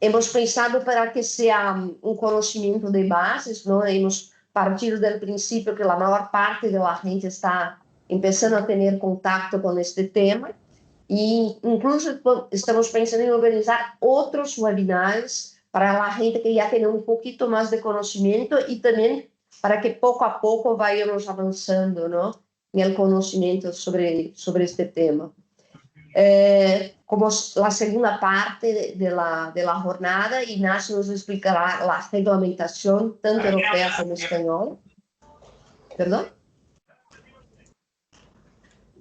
hemos pensado para que sea un conocimiento de bases, ¿no? Hemos partido del principio que la mayor parte de la gente está empezando a tener contacto con este tema e incluso estamos pensando en organizar otros webinars para la gente que ya tiene un poquito más de conocimiento y también para que poco a poco vayamos avanzando, ¿no? En el conocimiento sobre este tema. Como la segunda parte de la jornada, Ignacio nos explicará la reglamentación, tanto europea como española. ¿Perdón?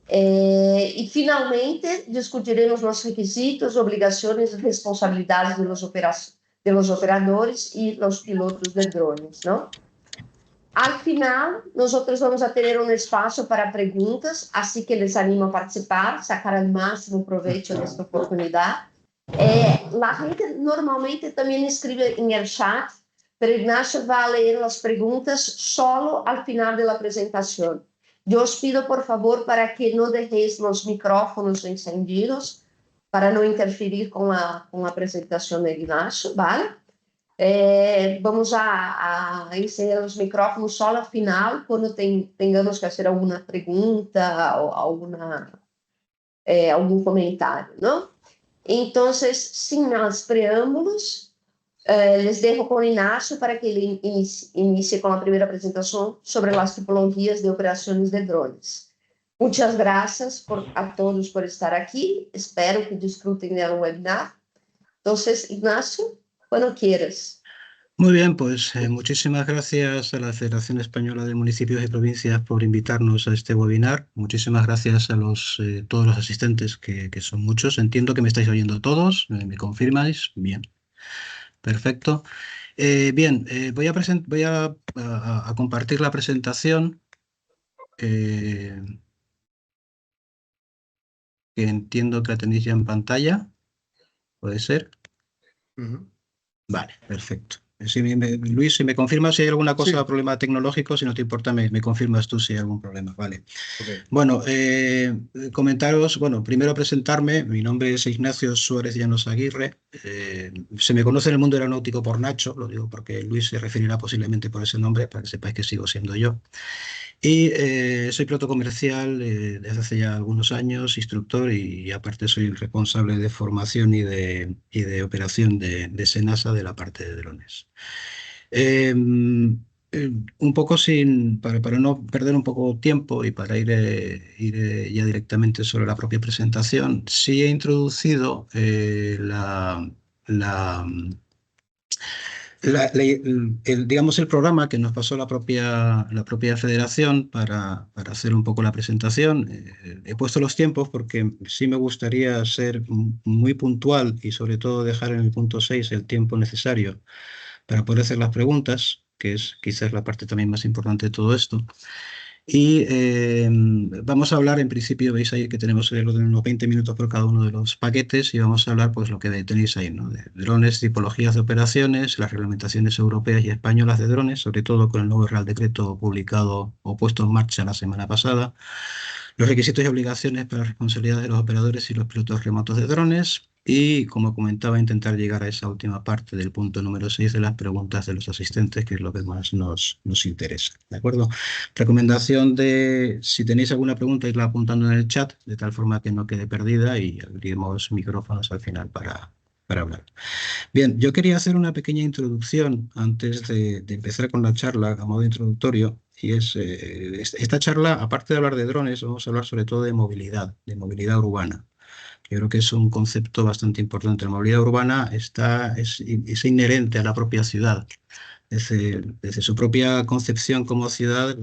Y finalmente discutiremos los requisitos, obligaciones y responsabilidades de los operadores y los pilotos de drones, ¿no? Al final, nosotros vamos a tener un espacio para preguntas, así que les animo a participar, sacar el máximo provecho de esta oportunidad. La gente normalmente también escribe en el chat, pero Ignacio va a leer las preguntas solo al final de la presentación. Yo os pido, por favor, para que no dejéis los micrófonos encendidos, para no interferir con la presentación de Ignacio, ¿vale? Vamos a encerrar os micrófonos só ao final, quando tenhamos que fazer alguma pergunta ou algum comentário, não? Então, sem mais preâmbulos, les dejo com Ignacio para que ele inicie com a primeira apresentação sobre as tipologias de operações de drones. Muchas gracias a todos por estar aqui. Espero que disfruten del webinar. Entonces, Ignacio, cuando quieras. Muy bien, pues muchísimas gracias a la Federación Española de Municipios y Provincias por invitarnos a este webinar. Muchísimas gracias a todos los asistentes, que son muchos. Entiendo que me estáis oyendo todos. ¿Me confirmáis? Bien. Perfecto. Bien, voy a compartir la presentación. Que entiendo que la tenéis ya en pantalla. ¿Puede ser? Vale, perfecto. Luis, si me confirmas si hay alguna cosa, problema tecnológico, si no te importa, me confirmas tú si hay algún problema. Vale. Okay. Bueno, comentaros, primero presentarme. Mi nombre es Ignacio Suárez Llanos Aguirre. Se me conoce en el mundo aeronáutico por Nacho, lo digo porque Luis se referirá posiblemente por ese nombre, para que sepáis que sigo siendo yo. Y soy piloto comercial desde hace ya algunos años, instructor, y aparte soy el responsable de formación y de operación de SENASA, de la parte de drones. Un poco para no perder un poco tiempo y para ir ya directamente sobre la propia presentación, sí he introducido digamos el programa que nos pasó la propia federación para hacer un poco la presentación. He puesto los tiempos porque sí me gustaría ser muy puntual y sobre todo dejar en el punto 6 el tiempo necesario para poder hacer las preguntas, que es quizás la parte también más importante de todo esto. Y vamos a hablar, en principio, veis ahí que tenemos el orden de unos 20 minutos por cada uno de los paquetes, y vamos a hablar pues lo que tenéis ahí, ¿no? De drones, tipologías de operaciones, las reglamentaciones europeas y españolas de drones, sobre todo con el nuevo Real Decreto publicado o puesto en marcha la semana pasada, los requisitos y obligaciones para la responsabilidad de los operadores y los pilotos remotos de drones, y, como comentaba, intentar llegar a esa última parte del punto número 6 de las preguntas de los asistentes, que es lo que más nos interesa. ¿De acuerdo? Recomendación de, si tenéis alguna pregunta, irla apuntando en el chat, de tal forma que no quede perdida, y abriremos micrófonos al final para hablar. Bien, yo quería hacer una pequeña introducción antes de empezar con la charla a modo introductorio, y es esta charla, aparte de hablar de drones, vamos a hablar sobre todo de movilidad urbana. Yo creo que es un concepto bastante importante. La movilidad urbana es inherente a la propia ciudad. Desde su propia concepción como ciudad,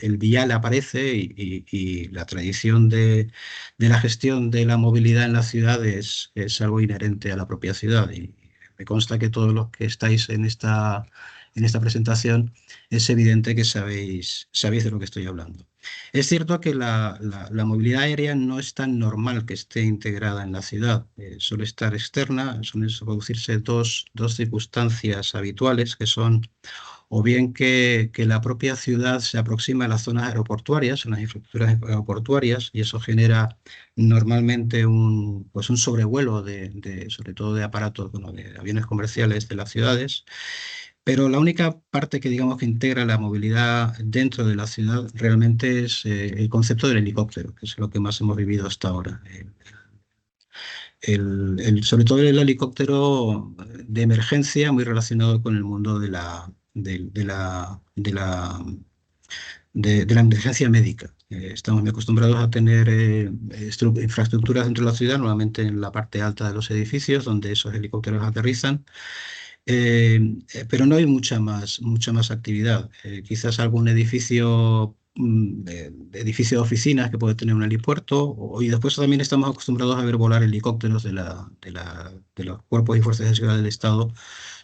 el vial aparece, y la tradición de la gestión de la movilidad en la ciudad es algo inherente a la propia ciudad. Y me consta que todos los que estáis en esta en esta presentación, es evidente que sabéis de lo que estoy hablando. Es cierto que la movilidad aérea no es tan normal que esté integrada en la ciudad. Suele estar externa, suelen producirse dos circunstancias habituales, que son o bien que la propia ciudad se aproxima a las zonas aeroportuarias, a las infraestructuras aeroportuarias, y eso genera normalmente pues un sobrevuelo sobre todo de aparatos, bueno, de aviones comerciales de las ciudades. Pero la única parte que digamos que integra la movilidad dentro de la ciudad realmente es el concepto del helicóptero, que es lo que más hemos vivido hasta ahora. Sobre todo el helicóptero de emergencia, muy relacionado con el mundo de la emergencia médica. Estamos muy acostumbrados a tener infraestructuras dentro de la ciudad, normalmente en la parte alta de los edificios, donde esos helicópteros aterrizan. Pero no hay mucha más actividad. Quizás algún edificio de oficinas que puede tener un helipuerto, y después también estamos acostumbrados a ver volar helicópteros de los cuerpos y fuerzas de seguridad del Estado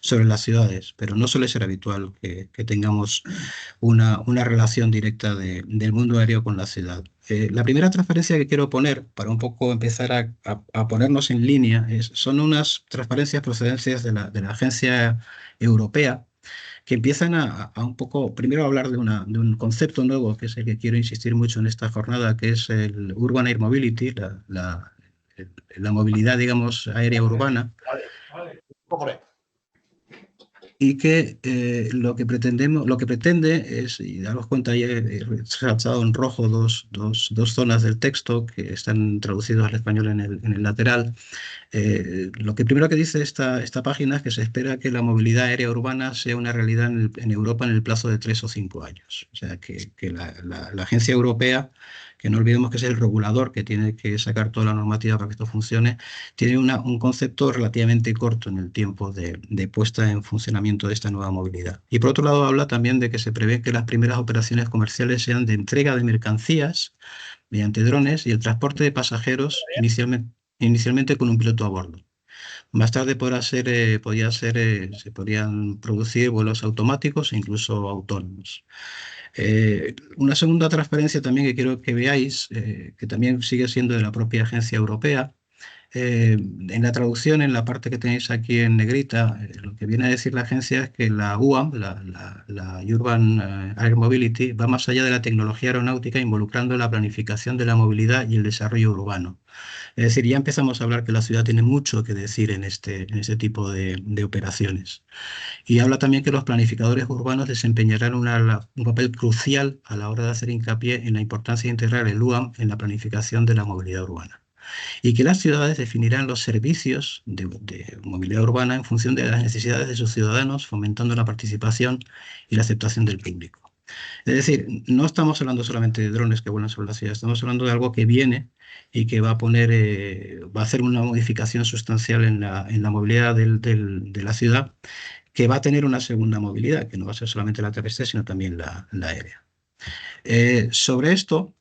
sobre las ciudades, pero no suele ser habitual que tengamos una relación directa del mundo aéreo con la ciudad. La primera transparencia que quiero poner, para un poco empezar a ponernos en línea, son unas transparencias procedentes de la Agencia Europea, que empiezan a un poco, primero a hablar de un concepto nuevo, que es el que quiero insistir mucho en esta jornada, que es el Urban Air Mobility, la movilidad, digamos, aérea urbana. Y que lo que pretende es, y daros cuenta, ya he resaltado en rojo dos zonas del texto que están traducidos al español en el lateral. Lo que primero que dice esta página es que se espera que la movilidad aérea urbana sea una realidad en Europa en el plazo de 3 o 5 años. O sea, que la Agencia Europea, que no olvidemos que es el regulador que tiene que sacar toda la normativa para que esto funcione, tiene un concepto relativamente corto en el tiempo de puesta en funcionamiento de esta nueva movilidad. Y por otro lado habla también de que se prevé que las primeras operaciones comerciales sean de entrega de mercancías mediante drones y el transporte de pasajeros inicialmente con un piloto a bordo. Más tarde se podrían producir vuelos automáticos e incluso autónomos. Una segunda transparencia también que quiero que veáis, que también sigue siendo de la propia agencia europea. En la traducción, en la parte que tenéis aquí en negrita, lo que viene a decir la agencia es que la UAM, la Urban Air Mobility, va más allá de la tecnología aeronáutica, involucrando la planificación de la movilidad y el desarrollo urbano. Es decir, ya empezamos a hablar que la ciudad tiene mucho que decir en este tipo de operaciones. Y habla también que los planificadores urbanos desempeñarán un papel crucial a la hora de hacer hincapié en la importancia de integrar el UAM en la planificación de la movilidad urbana. Y que las ciudades definirán los servicios de movilidad urbana en función de las necesidades de sus ciudadanos, fomentando la participación y la aceptación del público. Es decir, no estamos hablando solamente de drones que vuelan sobre la ciudad, estamos hablando de algo que viene y que va a hacer una modificación sustancial en la movilidad de la ciudad, que va a tener una segunda movilidad, que no va a ser solamente la terrestre, sino también la aérea. Sobre esto,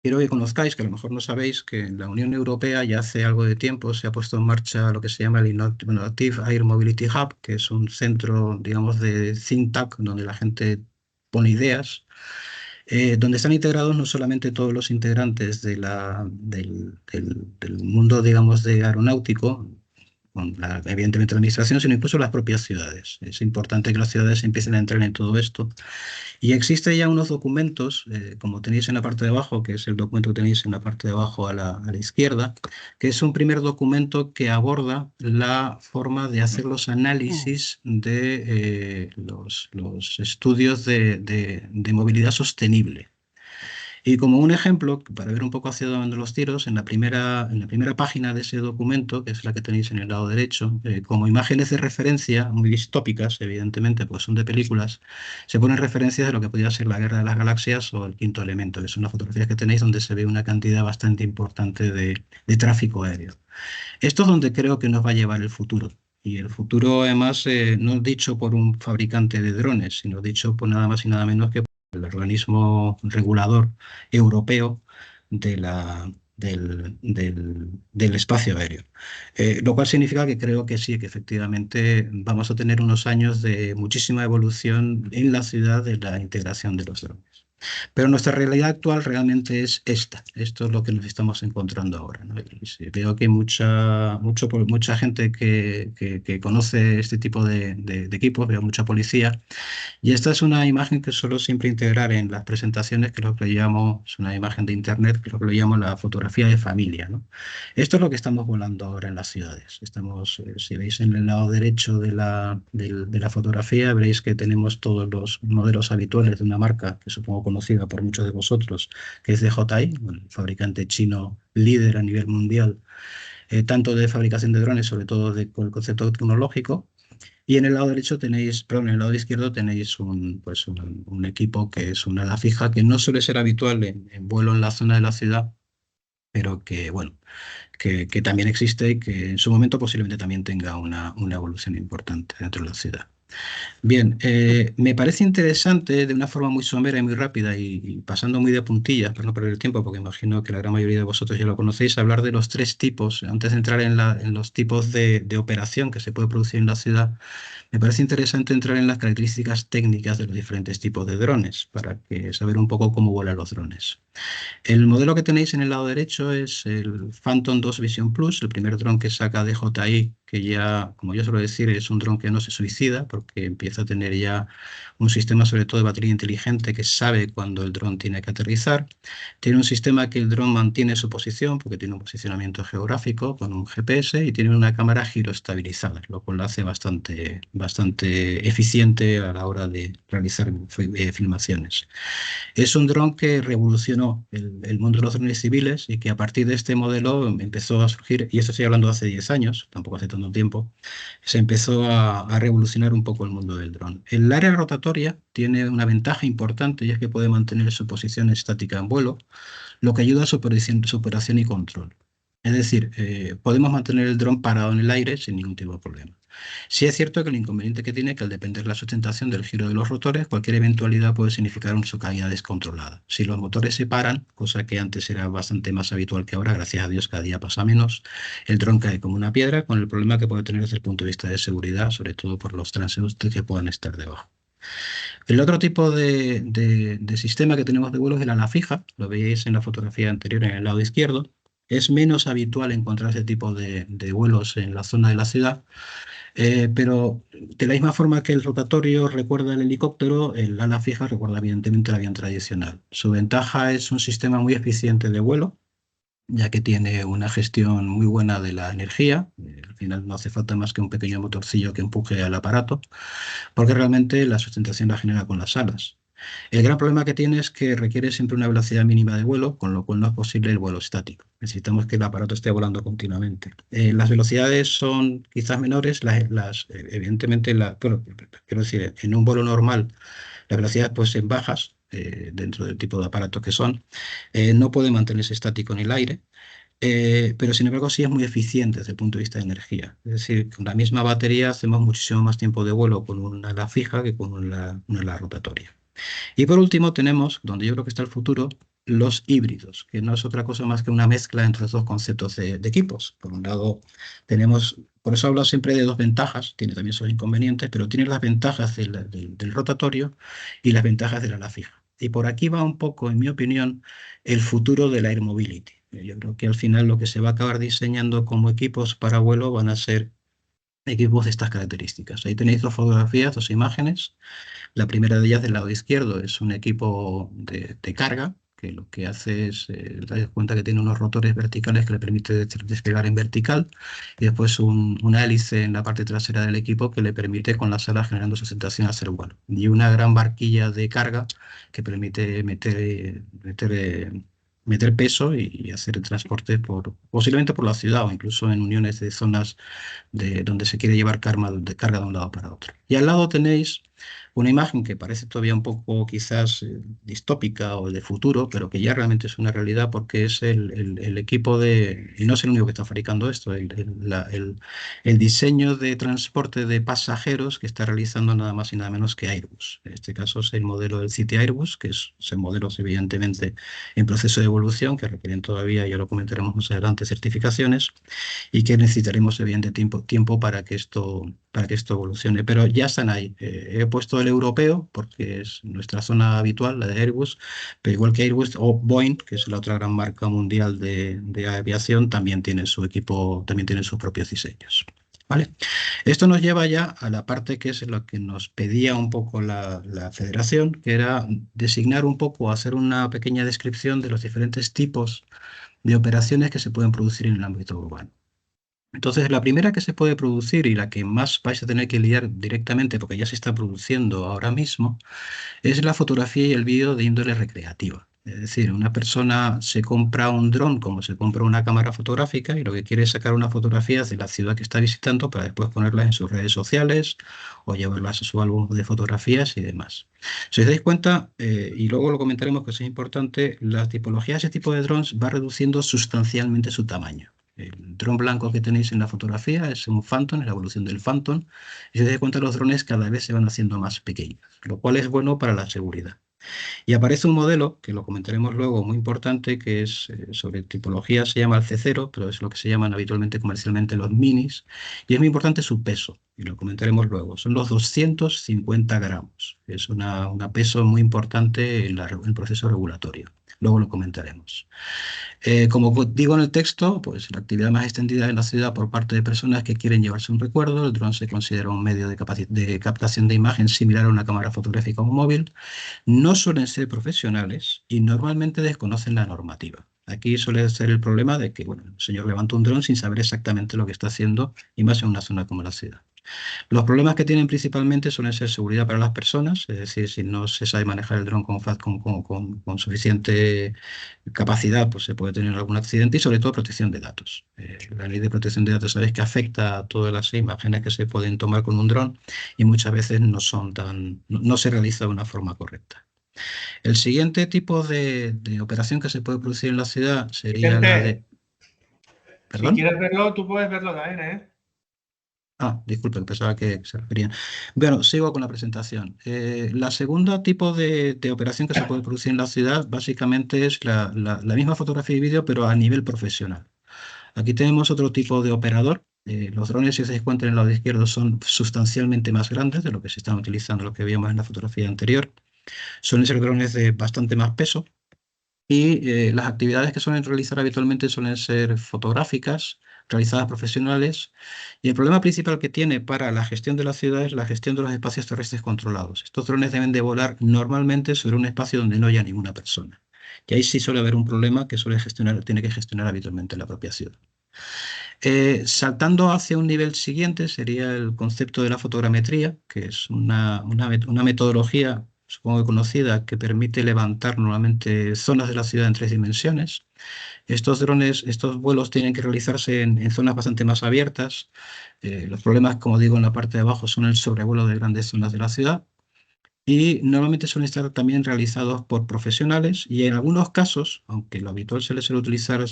quiero que conozcáis, que a lo mejor no sabéis, que en la Unión Europea ya hace algo de tiempo se ha puesto en marcha lo que se llama el Innovative Air Mobility Hub, que es un centro, digamos, de think tank, donde la gente pone ideas, donde están integrados no solamente todos los integrantes del mundo, digamos, de aeronáutico, evidentemente la administración, sino incluso las propias ciudades. Es importante que las ciudades empiecen a entrar en todo esto. Y existen ya unos documentos, como tenéis en la parte de abajo, que es el documento que tenéis en la parte de abajo a la izquierda, que es un primer documento que aborda la forma de hacer los análisis de los estudios de movilidad sostenible. Y como un ejemplo, para ver un poco hacia dónde van los tiros, en la primera página de ese documento, que es la que tenéis en el lado derecho, como imágenes de referencia, muy distópicas, evidentemente, pues son de películas, se ponen referencias de lo que podría ser la Guerra de las Galaxias o el Quinto Elemento, que son las fotografías que tenéis donde se ve una cantidad bastante importante de tráfico aéreo. Esto es donde creo que nos va a llevar el futuro. Y el futuro, además, no dicho por un fabricante de drones, sino dicho por nada más y nada menos que el organismo regulador europeo de del espacio aéreo. Lo cual significa que creo que sí, que efectivamente vamos a tener unos años de muchísima evolución en la ciudad de la integración de los drones. Pero nuestra realidad actual realmente es esta. Esto es lo que nos estamos encontrando ahora, ¿no? Y sí, veo que hay mucha gente que conoce este tipo de equipos, veo mucha policía. Y esta es una imagen que suelo siempre integrar en las presentaciones, que es lo que llamo, es una imagen de internet, que es lo que llamo la fotografía de familia, ¿no? Esto es lo que estamos volando ahora en las ciudades. Si veis en el lado derecho de la fotografía, veréis que tenemos todos los modelos habituales de una marca que supongo conocida por muchos de vosotros, que es DJI, el fabricante chino líder a nivel mundial, tanto de fabricación de drones, sobre todo con el concepto tecnológico. Y en el lado derecho tenéis, perdón, en el lado izquierdo tenéis un equipo que es una ala fija que no suele ser habitual en vuelo en la zona de la ciudad, pero que, bueno, que también existe y que en su momento posiblemente también tenga una evolución importante dentro de la ciudad. Bien, me parece interesante de una forma muy somera y muy rápida y pasando muy de puntillas, para no perder el tiempo, porque imagino que la gran mayoría de vosotros ya lo conocéis, hablar de los tres tipos, antes de entrar en los tipos de operación que se puede producir en la ciudad. Me parece interesante entrar en las características técnicas de los diferentes tipos de drones, para saber un poco cómo vuelan los drones. El modelo que tenéis en el lado derecho es el Phantom 2 Vision Plus, el primer dron que saca DJI, que ya, como yo suelo decir, es un dron que no se suicida, porque empieza a tener ya un sistema sobre todo de batería inteligente que sabe cuándo el dron tiene que aterrizar. Tiene un sistema que el dron mantiene su posición, porque tiene un posicionamiento geográfico con un GPS y tiene una cámara giroestabilizada, lo cual lo hace bastante eficiente a la hora de realizar filmaciones. Es un dron que revolucionó el mundo de los drones civiles y que a partir de este modelo empezó a surgir, y esto estoy hablando de hace 10 años, tampoco hace tanto tiempo, se empezó a revolucionar un poco el mundo del dron. El área rotatoria tiene una ventaja importante y es que puede mantener su posición estática en vuelo, lo que ayuda a su operación y control. Es decir, podemos mantener el dron parado en el aire sin ningún tipo de problema. Sí es cierto que el inconveniente que tiene es que al depender de la sustentación del giro de los rotores, cualquier eventualidad puede significar su caída descontrolada. Si los motores se paran, cosa que antes era bastante más habitual que ahora, gracias a Dios cada día pasa menos, el dron cae como una piedra, con el problema que puede tener desde el punto de vista de seguridad, sobre todo por los transeúntes que puedan estar debajo. El otro tipo de sistema que tenemos de vuelo es el ala fija, lo veis en la fotografía anterior en el lado izquierdo. Es menos habitual encontrar ese tipo de vuelos en la zona de la ciudad, pero de la misma forma que el rotatorio recuerda el helicóptero, el ala fija recuerda evidentemente el avión tradicional. Su ventaja es un sistema muy eficiente de vuelo, ya que tiene una gestión muy buena de la energía. Al final no hace falta más que un pequeño motorcillo que empuje al aparato, porque realmente la sustentación la genera con las alas. El gran problema que tiene es que requiere siempre una velocidad mínima de vuelo, con lo cual no es posible el vuelo estático. Necesitamos que el aparato esté volando continuamente. Las velocidades son quizás menores, evidentemente, bueno, quiero decir, en un vuelo normal las velocidades pueden ser bajas, dentro del tipo de aparatos que son, no puede mantenerse estático en el aire. Pero sin embargo sí es muy eficiente desde el punto de vista de energía. Es decir, con la misma batería hacemos muchísimo más tiempo de vuelo con una ala fija que con una ala rotatoria. Y por último tenemos, donde yo creo que está el futuro, los híbridos, que no es otra cosa más que una mezcla entre los dos conceptos de equipos. Por un lado tenemos, por eso hablo siempre de dos ventajas, tiene también sus inconvenientes, pero tiene las ventajas del rotatorio y las ventajas del ala fija. Y por aquí va un poco, en mi opinión, el futuro del air mobility. Yo creo que al final lo que se va a acabar diseñando como equipos para vuelo van a ser equipos de estas características. Ahí tenéis dos fotografías, dos imágenes. La primera de ellas del lado izquierdo es un equipo de carga, que lo que hace es, dais cuenta que tiene unos rotores verticales que le permite despegar en vertical, y después una hélice en la parte trasera del equipo que le permite con las alas generando sustentación hacer vuelo. Y una gran barquilla de carga que permite meter peso y hacer el transporte posiblemente por la ciudad o incluso en uniones de zonas donde se quiere llevar carga de un lado para otro. Y al lado tenéis una imagen que parece todavía un poco quizás distópica o de futuro, pero que ya realmente es una realidad porque es el equipo de, y no es el único que está fabricando esto, el diseño de transporte de pasajeros que está realizando nada más y nada menos que Airbus. En este caso es el modelo del City Airbus, que son modelos evidentemente en proceso de evolución, que requieren todavía, ya lo comentaremos más adelante, certificaciones y que necesitaremos evidentemente tiempo para que esto evolucione. Pero ya están ahí. He puesto el europeo porque es nuestra zona habitual, la de Airbus, pero igual que Airbus o Boeing, que es la otra gran marca mundial de aviación, también tiene su equipo, también tiene sus propios diseños. ¿Vale? Esto nos lleva ya a la parte que es lo que nos pedía un poco la federación, que era designar un poco, hacer una pequeña descripción de los diferentes tipos de operaciones que se pueden producir en el ámbito urbano. Entonces, la primera que se puede producir y la que más vais a tener que lidiar directamente, porque ya se está produciendo ahora mismo, es la fotografía y el vídeo de índole recreativa. Es decir, una persona se compra un dron como se compra una cámara fotográfica y lo que quiere es sacar unas fotografías de la ciudad que está visitando para después ponerlas en sus redes sociales o llevarlas a su álbum de fotografías y demás. Si os dais cuenta, y luego lo comentaremos que es importante, la tipología de ese tipo de drones va reduciendo sustancialmente su tamaño. El dron blanco que tenéis en la fotografía es un Phantom, es la evolución del Phantom. Y si os dais cuenta, los drones cada vez se van haciendo más pequeños, lo cual es bueno para la seguridad. Y aparece un modelo, que lo comentaremos luego, muy importante, que es sobre tipología, se llama el C0, pero es lo que se llaman habitualmente comercialmente los minis, y es muy importante su peso, y lo comentaremos luego. Son los 250 gramos. Es una peso muy importante en el proceso regulatorio. Luego lo comentaremos. Como digo en el texto, pues la actividad más extendida en la ciudad por parte de personas que quieren llevarse un recuerdo. El dron se considera un medio de captación de imagen similar a una cámara fotográfica o un móvil. No suelen ser profesionales y normalmente desconocen la normativa. Aquí suele ser el problema de que, bueno, el señor levanta un dron sin saber exactamente lo que está haciendo y más en una zona como la ciudad. Los problemas que tienen principalmente suelen ser seguridad para las personas, es decir, si no se sabe manejar el dron con suficiente capacidad, pues se puede tener algún accidente y sobre todo protección de datos. La ley de protección de datos sabéis que afecta a todas las imágenes que se pueden tomar con un dron y muchas veces no se realiza de una forma correcta. El siguiente tipo de operación que se puede producir en la ciudad sería la de... Si ¿Perdón? quieres verlo, tú puedes verlo también, ¿eh? Ah, disculpen, pensaba que se referían. Bueno, sigo con la presentación. La segunda tipo de operación que se puede producir en la ciudad básicamente es la misma fotografía y vídeo, pero a nivel profesional. Aquí tenemos otro tipo de operador. Los drones, si os dais cuenta en el lado izquierdo, son sustancialmente más grandes de lo que se están utilizando, lo que vimos en la fotografía anterior. Suelen ser drones de bastante más peso. Y las actividades que suelen realizar habitualmente suelen ser fotográficas, realizadas profesionales. Y el problema principal que tiene para la gestión de la ciudad es la gestión de los espacios terrestres controlados. Estos drones deben de volar normalmente sobre un espacio donde no haya ninguna persona. Y ahí sí suele haber un problema que tiene que gestionar habitualmente la propia ciudad. Saltando hacia un nivel siguiente sería el concepto de la fotogrametría, que es una metodología, supongo que conocida, que permite levantar normalmente zonas de la ciudad en 3 dimensiones. Estos vuelos tienen que realizarse en zonas bastante más abiertas. Los problemas, como digo, en la parte de abajo son el sobrevuelo de grandes zonas de la ciudad y normalmente suelen estar también realizados por profesionales y en algunos casos, aunque lo habitual suele ser utilizar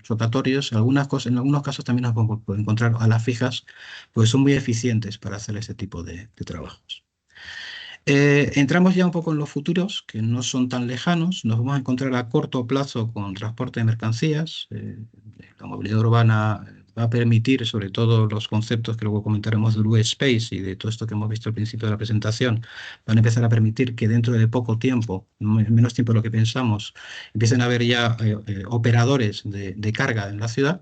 rotatorios, en algunos casos también nos podemos encontrar a las fijas, pues son muy eficientes para hacer ese tipo de trabajos. Entramos ya un poco en los futuros, que no son tan lejanos. Nos vamos a encontrar a corto plazo con transporte de mercancías. La movilidad urbana va a permitir, sobre todo los conceptos que luego comentaremos de Blue Space y de todo esto que hemos visto al principio de la presentación, van a empezar a permitir que dentro de poco tiempo, menos tiempo de lo que pensamos, empiecen a haber ya operadores de carga en la ciudad.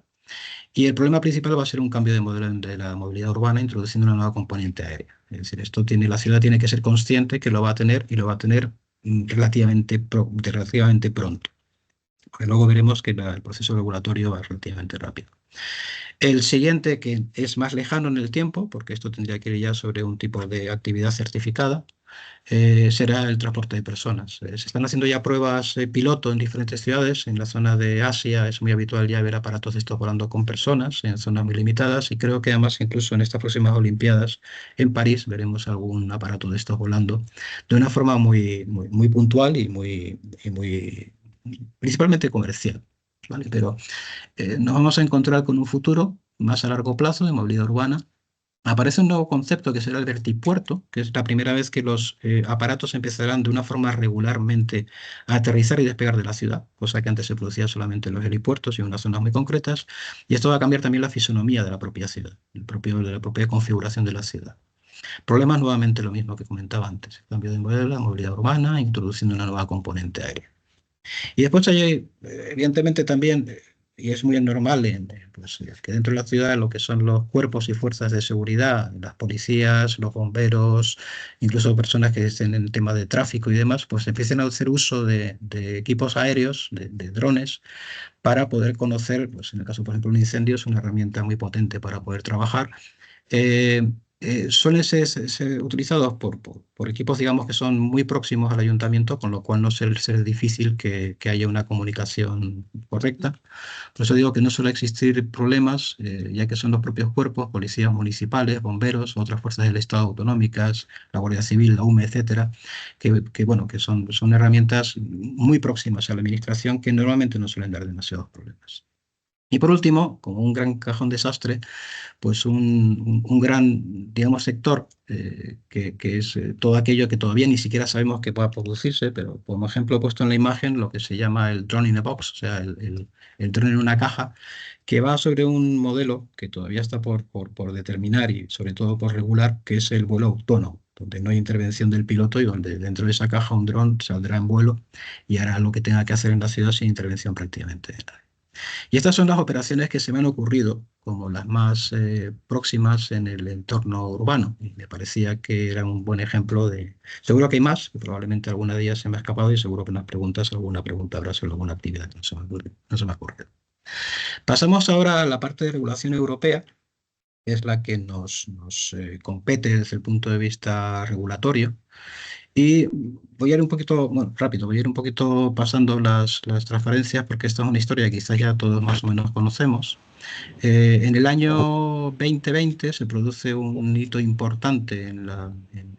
Y el problema principal va a ser un cambio de modelo de la movilidad urbana, introduciendo una nueva componente aérea. Es decir, la ciudad tiene que ser consciente que lo va a tener y lo va a tener relativamente pronto. Porque luego veremos que el proceso regulatorio va relativamente rápido. El siguiente, que es más lejano en el tiempo, porque esto tendría que ir ya sobre un tipo de actividad certificada, será el transporte de personas. Se están haciendo ya pruebas piloto en diferentes ciudades. En la zona de Asia es muy habitual ya ver aparatos de estos volando con personas en zonas muy limitadas, y creo que además incluso en estas próximas Olimpiadas en París veremos algún aparato de estos volando de una forma muy puntual y muy principalmente comercial, ¿vale? Pero nos vamos a encontrar con un futuro más a largo plazo de movilidad urbana. Aparece un nuevo concepto que será el vertipuerto, que es la primera vez que los aparatos empezarán de una forma regularmente a aterrizar y despegar de la ciudad, cosa que antes se producía solamente en los helipuertos y en unas zonas muy concretas. Y esto va a cambiar también la fisonomía de la propia ciudad, de la propia configuración de la ciudad. Problemas nuevamente lo mismo que comentaba antes: cambio de modelo, la movilidad urbana, introduciendo una nueva componente aérea. Y después hay, evidentemente también, y es muy normal, pues, que dentro de la ciudad lo que son los cuerpos y fuerzas de seguridad, las policías, los bomberos, incluso personas que estén en tema de tráfico y demás, pues empiecen a hacer uso de equipos aéreos, de drones, para poder conocer, pues en el caso, por ejemplo, de un incendio, es una herramienta muy potente para poder trabajar. eh, Suelen ser utilizados por equipos, digamos, que son muy próximos al ayuntamiento, con lo cual no suele ser difícil que haya una comunicación correcta. Por eso digo que no suele existir problemas, ya que son los propios cuerpos, policías municipales, bomberos, otras fuerzas del Estado autonómicas, la Guardia Civil, la UME, etcétera, bueno, que son herramientas muy próximas a la administración, que normalmente no suelen dar demasiados problemas. Y por último, como un gran cajón desastre, pues un gran, digamos, sector que es todo aquello que todavía ni siquiera sabemos que pueda producirse, pero como ejemplo he puesto en la imagen lo que se llama el drone in a box, o sea, el dron en una caja, que va sobre un modelo que todavía está por determinar y sobre todo por regular, que es el vuelo autónomo, donde no hay intervención del piloto y donde dentro de esa caja un dron saldrá en vuelo y hará lo que tenga que hacer en la ciudad sin intervención prácticamente de nadie. Y estas son las operaciones que se me han ocurrido como las más próximas en el entorno urbano. Y me parecía que era un buen ejemplo de... Seguro que hay más, y probablemente alguna de ellas se me ha escapado, y seguro que alguna pregunta habrá sobre alguna actividad que no se me ocurre. Pasamos ahora a la parte de regulación europea, que es la que nos compete desde el punto de vista regulatorio. Y voy a ir un poquito, bueno, rápido, voy a ir un poquito pasando las transparencias, porque esta es una historia que quizás ya todos más o menos conocemos. En el año 2020 se produce un hito importante en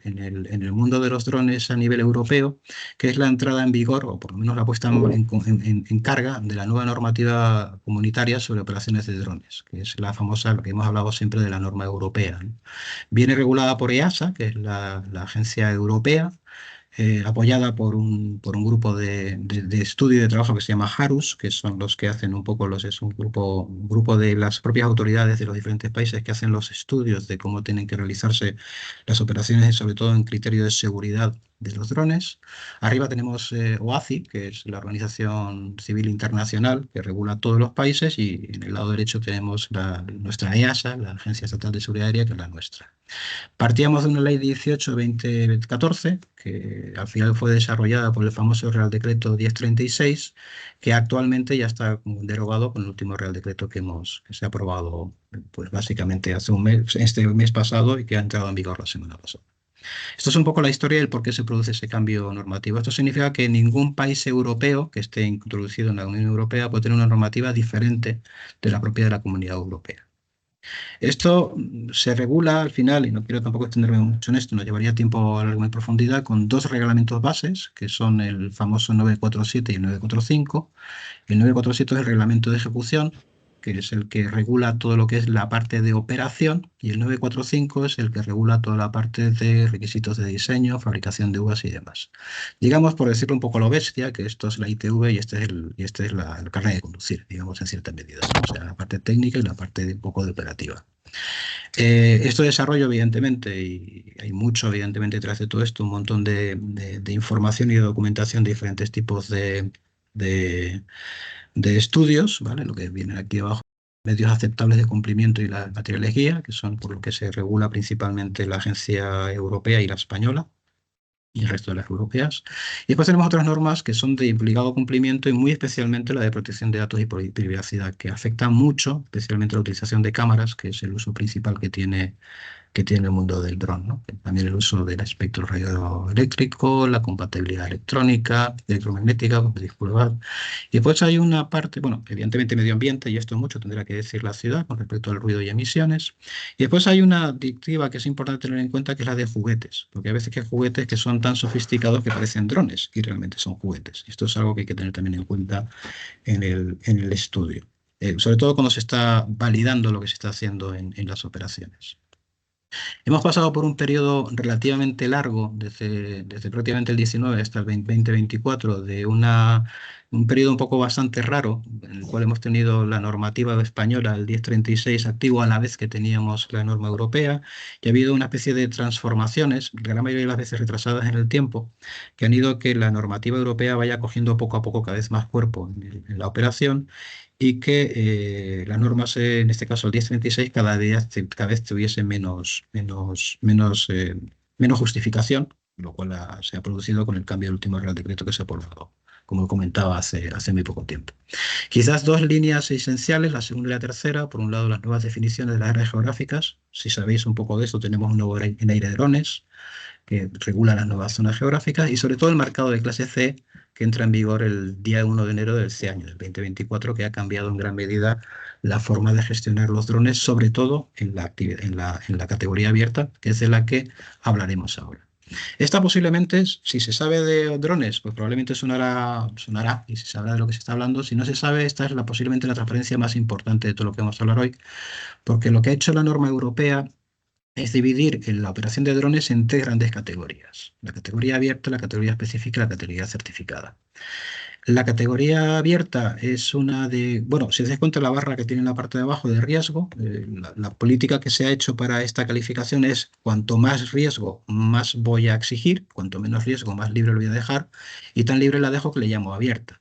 el mundo de los drones a nivel europeo, que es la entrada en vigor, o por lo menos la puesta en carga de la nueva normativa comunitaria sobre operaciones de drones, que es la famosa, lo que hemos hablado siempre, de la norma europea, ¿no? Viene regulada por EASA, que es la agencia europea, apoyada por un grupo de estudio y de trabajo que se llama HARUS, que son los que hacen un poco es un grupo de las propias autoridades de los diferentes países que hacen los estudios de cómo tienen que realizarse las operaciones, sobre todo en criterio de seguridad de los drones. Arriba tenemos OACI, que es la Organización Civil Internacional que regula todos los países, y en el lado derecho tenemos nuestra EASA, la Agencia Estatal de Seguridad Aérea, que es la nuestra. Partíamos de una ley 18/2014, que al final fue desarrollada por el famoso Real Decreto 1036, que actualmente ya está derogado con el último Real Decreto que se ha aprobado, pues básicamente hace este mes pasado, y que ha entrado en vigor la semana pasada. Esto es un poco la historia del por qué se produce ese cambio normativo. Esto significa que ningún país europeo que esté introducido en la Unión Europea puede tener una normativa diferente de la propia de la Comunidad Europea. Esto se regula al final, y no quiero tampoco extenderme mucho en esto, nos llevaría tiempo a hablar en profundidad, con dos reglamentos bases, que son el famoso 947 y el 945. El 947 es el reglamento de ejecución, que es el que regula todo lo que es la parte de operación, y el 945 es el que regula toda la parte de requisitos de diseño, fabricación de uvas y demás. Digamos, por decirlo un poco a lo bestia, que esto es la ITV y este es el carnet de conducir, digamos, en cierta medida, ¿no? O sea, la parte técnica y la parte un poco de operativa. Esto desarrollo, evidentemente, y hay mucho, evidentemente, detrás de todo esto, un montón de información y de documentación de diferentes tipos de estudios, ¿vale? Lo que viene aquí abajo: medios aceptables de cumplimiento y las materiales guía, que son por lo que se regula principalmente la agencia europea y la española, y el resto de las europeas. Y después tenemos otras normas que son de obligado cumplimiento, y muy especialmente la de protección de datos y privacidad, que afecta mucho, especialmente la utilización de cámaras, que es el uso principal que tiene que tiene el mundo del dron, ¿no? También el uso del espectro radioeléctrico, la compatibilidad electrónica, electromagnética, como disculpad. Y después hay una parte, bueno, evidentemente medio ambiente, y esto es mucho, tendrá que decir la ciudad con respecto al ruido y emisiones. Y después hay una adictiva que es importante tener en cuenta, que es la de juguetes, porque a veces que hay juguetes que son tan sofisticados que parecen drones y realmente son juguetes. Esto es algo que hay que tener también en cuenta en el estudio. Sobre todo cuando se está validando lo que se está haciendo en las operaciones. Hemos pasado por un periodo relativamente largo, desde prácticamente el 19 hasta el 2024, de un periodo un poco bastante raro, en el cual hemos tenido la normativa española, el 1036, activo a la vez que teníamos la norma europea, y ha habido una especie de transformaciones, la gran mayoría de las veces retrasadas en el tiempo, que han ido a que la normativa europea vaya cogiendo poco a poco cada vez más cuerpo en la operación, y que las normas, en este caso el 1036, cada vez tuviese menos justificación, lo cual se ha producido con el cambio del último Real Decreto que se ha aprobado, como comentaba hace muy poco tiempo. Quizás dos líneas esenciales, la segunda y la tercera. Por un lado, las nuevas definiciones de las áreas geográficas. Si sabéis un poco de esto, tenemos un nuevo en aire de drones que regula las nuevas zonas geográficas, y sobre todo el marcado de clase C, que entra en vigor el día 1 de enero de este año, del 2024, que ha cambiado en gran medida la forma de gestionar los drones, sobre todo en la categoría abierta, que es de la que hablaremos ahora. Esta posiblemente, si se sabe de drones, pues probablemente sonará, y si se habla de lo que se está hablando. Si no se sabe, esta es posiblemente la transparencia más importante de todo lo que vamos a hablar hoy, porque lo que ha hecho la norma europea es dividir en la operación de drones en tres grandes categorías: la categoría abierta, la categoría específica y la categoría certificada. La categoría abierta es una de, bueno, si os dais cuenta la barra que tiene en la parte de abajo de riesgo, la política que se ha hecho para esta calificación es: cuanto más riesgo, más voy a exigir; cuanto menos riesgo, más libre lo voy a dejar, y tan libre la dejo que le llamo abierta.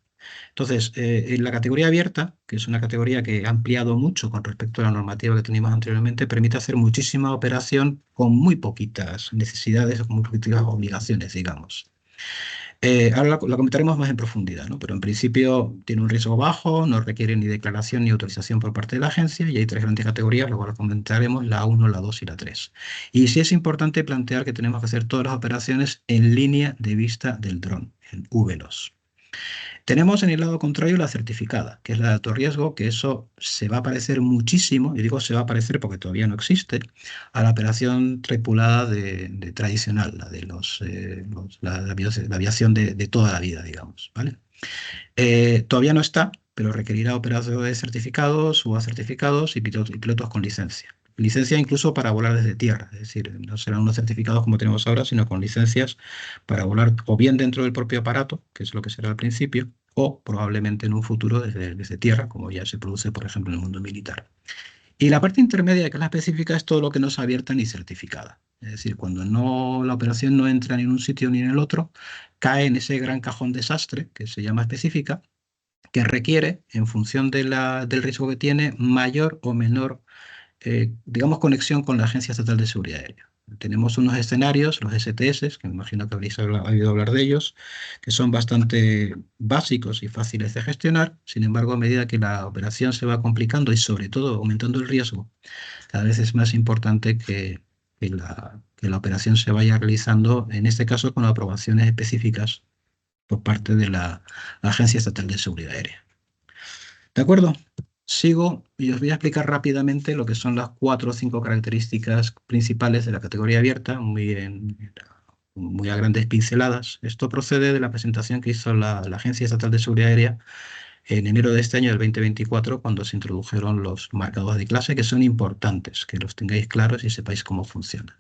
Entonces, en la categoría abierta, que es una categoría que ha ampliado mucho con respecto a la normativa que teníamos anteriormente, permite hacer muchísima operación con muy poquitas necesidades o con muy poquitas obligaciones, digamos. Ahora la comentaremos más en profundidad, ¿no? Pero en principio tiene un riesgo bajo, no requiere ni declaración ni autorización por parte de la agencia, y hay tres grandes categorías, luego las comentaremos: la 1, la 2 y la 3. Y sí es importante plantear que tenemos que hacer todas las operaciones en línea de vista del dron, en VLOS. Tenemos en el lado contrario la certificada, que es la de alto riesgo, que eso se va a parecer muchísimo, y digo se va a parecer porque todavía no existe, a la operación tripulada de tradicional, la de la aviación de toda la vida, digamos, ¿vale? Todavía no está, pero requerirá operadores certificados, UA certificados y pilotos con licencia. Licencia incluso para volar desde tierra, es decir, no serán unos certificados como tenemos ahora, sino con licencias para volar o bien dentro del propio aparato, que es lo que será al principio, o probablemente en un futuro desde tierra, como ya se produce, por ejemplo, en el mundo militar. Y la parte intermedia, que es la específica, es todo lo que no es abierta ni certificada. Es decir, cuando la operación no entra ni en un sitio ni en el otro, cae en ese gran cajón desastre que se llama específica, que requiere, en función del riesgo que tiene, mayor o menor, digamos, conexión con la Agencia Estatal de Seguridad Aérea. Tenemos unos escenarios, los STS, que me imagino que habréis oído hablar de ellos, que son bastante básicos y fáciles de gestionar. Sin embargo, a medida que la operación se va complicando y sobre todo aumentando el riesgo, cada vez es más importante que la operación se vaya realizando, en este caso con aprobaciones específicas por parte de la Agencia Estatal de Seguridad Aérea. ¿De acuerdo? Sigo y os voy a explicar rápidamente lo que son las 4 o 5 características principales de la categoría abierta, muy a grandes pinceladas. Esto procede de la presentación que hizo la Agencia Estatal de Seguridad Aérea en enero de este año, del 2024, cuando se introdujeron los marcadores de clase, que son importantes, que los tengáis claros y sepáis cómo funcionan.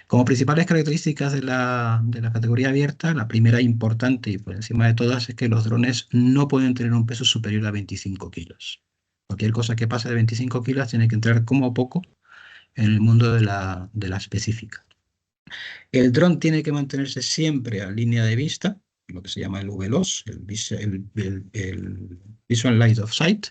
Como principales características de la categoría abierta, la primera importante y por encima de todas es que los drones no pueden tener un peso superior a 25 kilos. Cualquier cosa que pase de 25 kilos tiene que entrar como poco en el mundo de la específica. El dron tiene que mantenerse siempre a línea de vista, lo que se llama el VLOS, el Visual Line of Sight.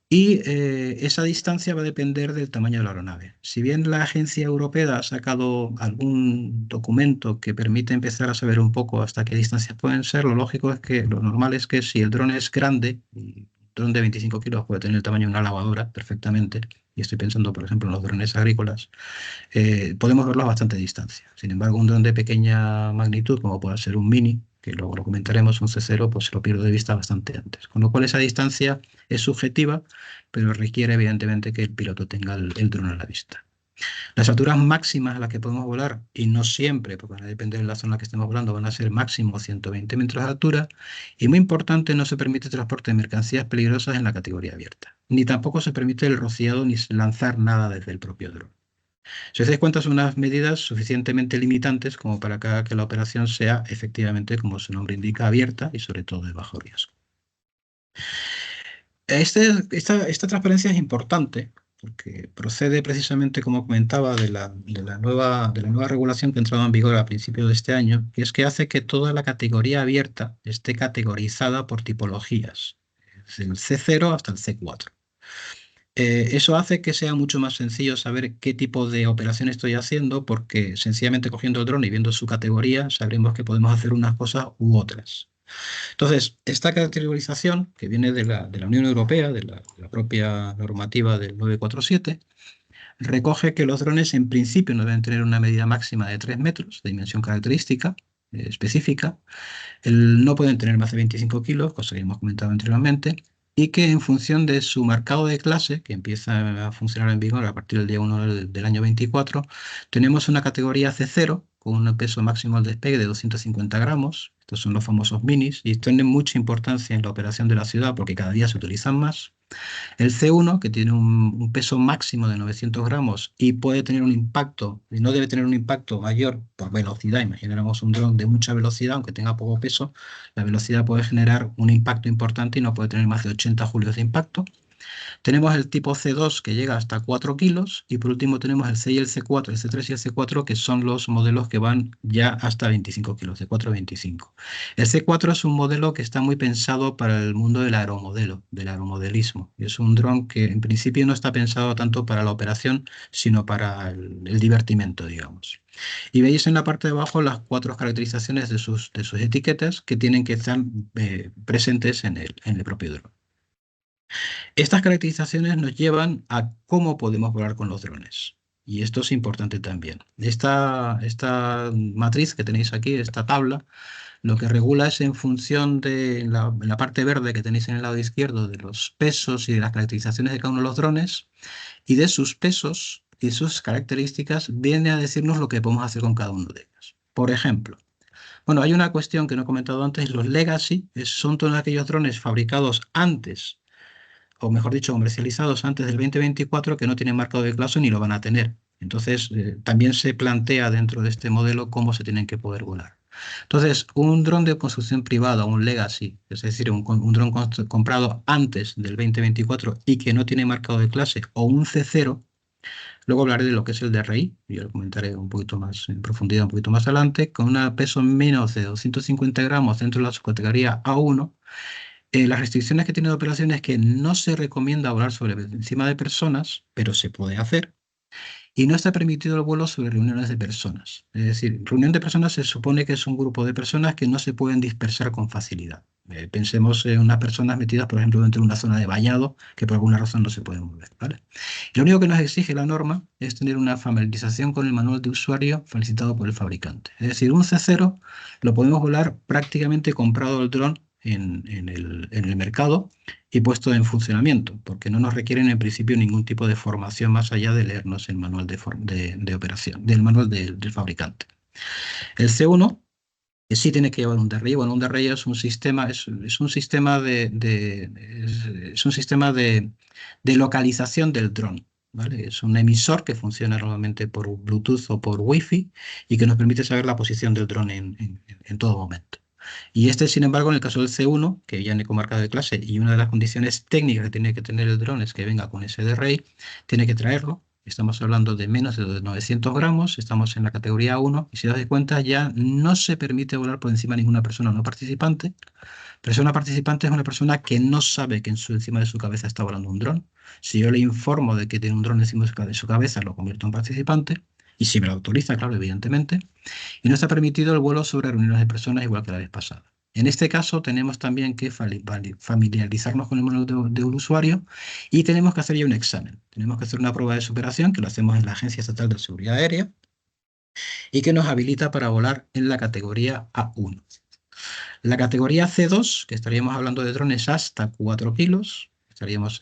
Y esa distancia va a depender del tamaño de la aeronave. Si bien la agencia europea ha sacado algún documento que permite empezar a saber un poco hasta qué distancias pueden ser, lo normal es que si el dron es grande, y un dron de 25 kilos puede tener el tamaño de una lavadora perfectamente, y estoy pensando, por ejemplo, en los drones agrícolas, podemos verlos a bastante distancia. Sin embargo, un dron de pequeña magnitud, como puede ser un Mini, que luego lo comentaremos, un C0, pues lo pierdo de vista bastante antes. Con lo cual esa distancia es subjetiva, pero requiere evidentemente que el piloto tenga el dron a la vista. Las alturas máximas a las que podemos volar, y no siempre, porque van a depender de la zona en la que estemos volando, van a ser máximo 120 metros de altura, y muy importante, no se permite transporte de mercancías peligrosas en la categoría abierta, ni tampoco se permite el rociado ni lanzar nada desde el propio dron. Si os dais cuenta, son unas medidas suficientemente limitantes como para que la operación sea efectivamente, como su nombre indica, abierta y sobre todo de bajo riesgo. Esta transparencia es importante porque procede precisamente, como comentaba, de la nueva regulación que ha entrado en vigor a principios de este año, que es que hace que toda la categoría abierta esté categorizada por tipologías, desde el C0 hasta el C4. Eso hace que sea mucho más sencillo saber qué tipo de operación estoy haciendo, porque sencillamente cogiendo el dron y viendo su categoría sabremos que podemos hacer unas cosas u otras. Entonces, esta categorización, que viene de la Unión Europea, de la propia normativa del 947, recoge que los drones en principio no deben tener una medida máxima de 3 metros de dimensión característica específica, no pueden tener más de 25 kilos, cosa que hemos comentado anteriormente, y que en función de su marcado de clase, que empieza a funcionar en vigor a partir del día 1 del año 24, tenemos una categoría C0 con un peso máximo al despegue de 250 gramos. Estos son los famosos minis y tienen mucha importancia en la operación de la ciudad porque cada día se utilizan más. El C1, que tiene un peso máximo de 900 gramos y puede tener un impacto, y no debe tener un impacto mayor por velocidad. Imaginemos un dron de mucha velocidad, aunque tenga poco peso, la velocidad puede generar un impacto importante y no puede tener más de 80 julios de impacto. Tenemos el tipo C2 que llega hasta 4 kilos y por último tenemos el C y el C4, el C3 y el C4 que son los modelos que van ya hasta 25 kilos, de 4 a 25. El C4 es un modelo que está muy pensado para el mundo del aeromodelo, del aeromodelismo. Es un dron que en principio no está pensado tanto para la operación, sino para el divertimento, digamos. Y veis en la parte de abajo las 4 caracterizaciones de sus etiquetas que tienen que estar presentes en el propio dron. Estas caracterizaciones nos llevan a cómo podemos volar con los drones. Y esto es importante también. Esta matriz que tenéis aquí, esta tabla, lo que regula es en función de en la parte verde que tenéis en el lado izquierdo de los pesos y de las caracterizaciones de cada uno de los drones y de sus pesos y sus características viene a decirnos lo que podemos hacer con cada uno de ellos. Por ejemplo, bueno, hay una cuestión que no he comentado antes, los legacy son todos aquellos drones fabricados antes o mejor dicho, comercializados antes del 2024 que no tienen marcado de clase ni lo van a tener. Entonces, también se plantea dentro de este modelo cómo se tienen que poder volar. Entonces, un dron de construcción privada, un legacy, es decir, un dron comprado antes del 2024 y que no tiene marcado de clase, o un C0, luego hablaré de lo que es el DRI, y yo lo comentaré un poquito más en profundidad, un poquito más adelante, con un peso menos de 250 gramos dentro de la subcategoría A1. Las restricciones que tiene de operación es que no se recomienda volar encima de personas, pero se puede hacer. Y no está permitido el vuelo sobre reuniones de personas. Es decir, reunión de personas se supone que es un grupo de personas que no se pueden dispersar con facilidad. Pensemos en unas personas metidas, por ejemplo, dentro de una zona de vallado que por alguna razón no se pueden mover, ¿vale? Lo único que nos exige la norma es tener una familiarización con el manual de usuario solicitado por el fabricante. Es decir, un C0 lo podemos volar prácticamente comprado el dron en el mercado y puesto en funcionamiento, porque no nos requieren en principio ningún tipo de formación más allá de leernos el manual de operación, del manual del fabricante. El C1 sí tiene que llevar un DRI. Bueno, un DRI es un sistema, es un sistema de localización del dron, ¿vale? Es un emisor que funciona normalmente por Bluetooth o por Wi-Fi y que nos permite saber la posición del dron en todo momento. Y este, sin embargo, en el caso del C1, que viene con marca de clase, y una de las condiciones técnicas que tiene que tener el dron es que venga con ese DRI, tiene que traerlo. Estamos hablando de menos de 900 gramos, estamos en la categoría 1, y si os dais cuenta ya no se permite volar por encima de ninguna persona no participante. Persona participante es una persona que no sabe que encima de su cabeza está volando un dron. Si yo le informo de que tiene un dron encima de su cabeza, lo convierto en participante, y si me lo autoriza, claro, evidentemente. Y no está permitido el vuelo sobre reuniones de personas igual que la vez pasada. En este caso tenemos también que familiarizarnos con el manual de un usuario y tenemos que hacer ya un examen. Tenemos que hacer una prueba de superación que lo hacemos en la Agencia Estatal de Seguridad Aérea y que nos habilita para volar en la categoría A1. La categoría C2, que estaríamos hablando de drones hasta 4 kilos, estaríamos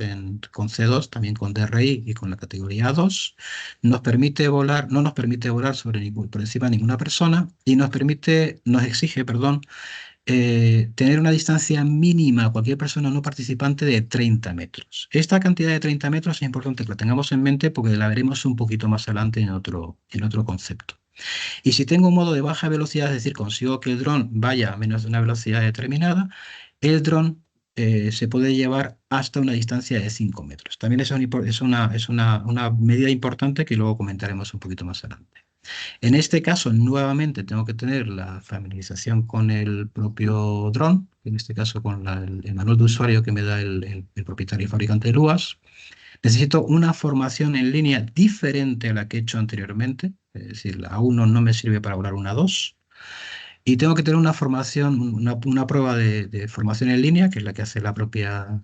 con C2, también con DRI y con la categoría A2, nos permite volar, no nos permite volar por encima de ninguna persona y nos exige, perdón, tener una distancia mínima a cualquier persona no participante de 30 metros. Esta cantidad de 30 metros es importante que la tengamos en mente porque la veremos un poquito más adelante en otro concepto. Y si tengo un modo de baja velocidad, es decir, consigo que el dron vaya a menos de una velocidad determinada, el dron se puede llevar hasta una distancia de 5 metros. También es una medida importante que luego comentaremos un poquito más adelante. En este caso, nuevamente, tengo que tener la familiarización con el propio dron, en este caso con el manual de usuario que me da el propietario y fabricante de UAS. Necesito una formación en línea diferente a la que he hecho anteriormente, es decir, la A1 no me sirve para volar una 2. Y tengo que tener una formación, una prueba de formación en línea, que es la que hace la propia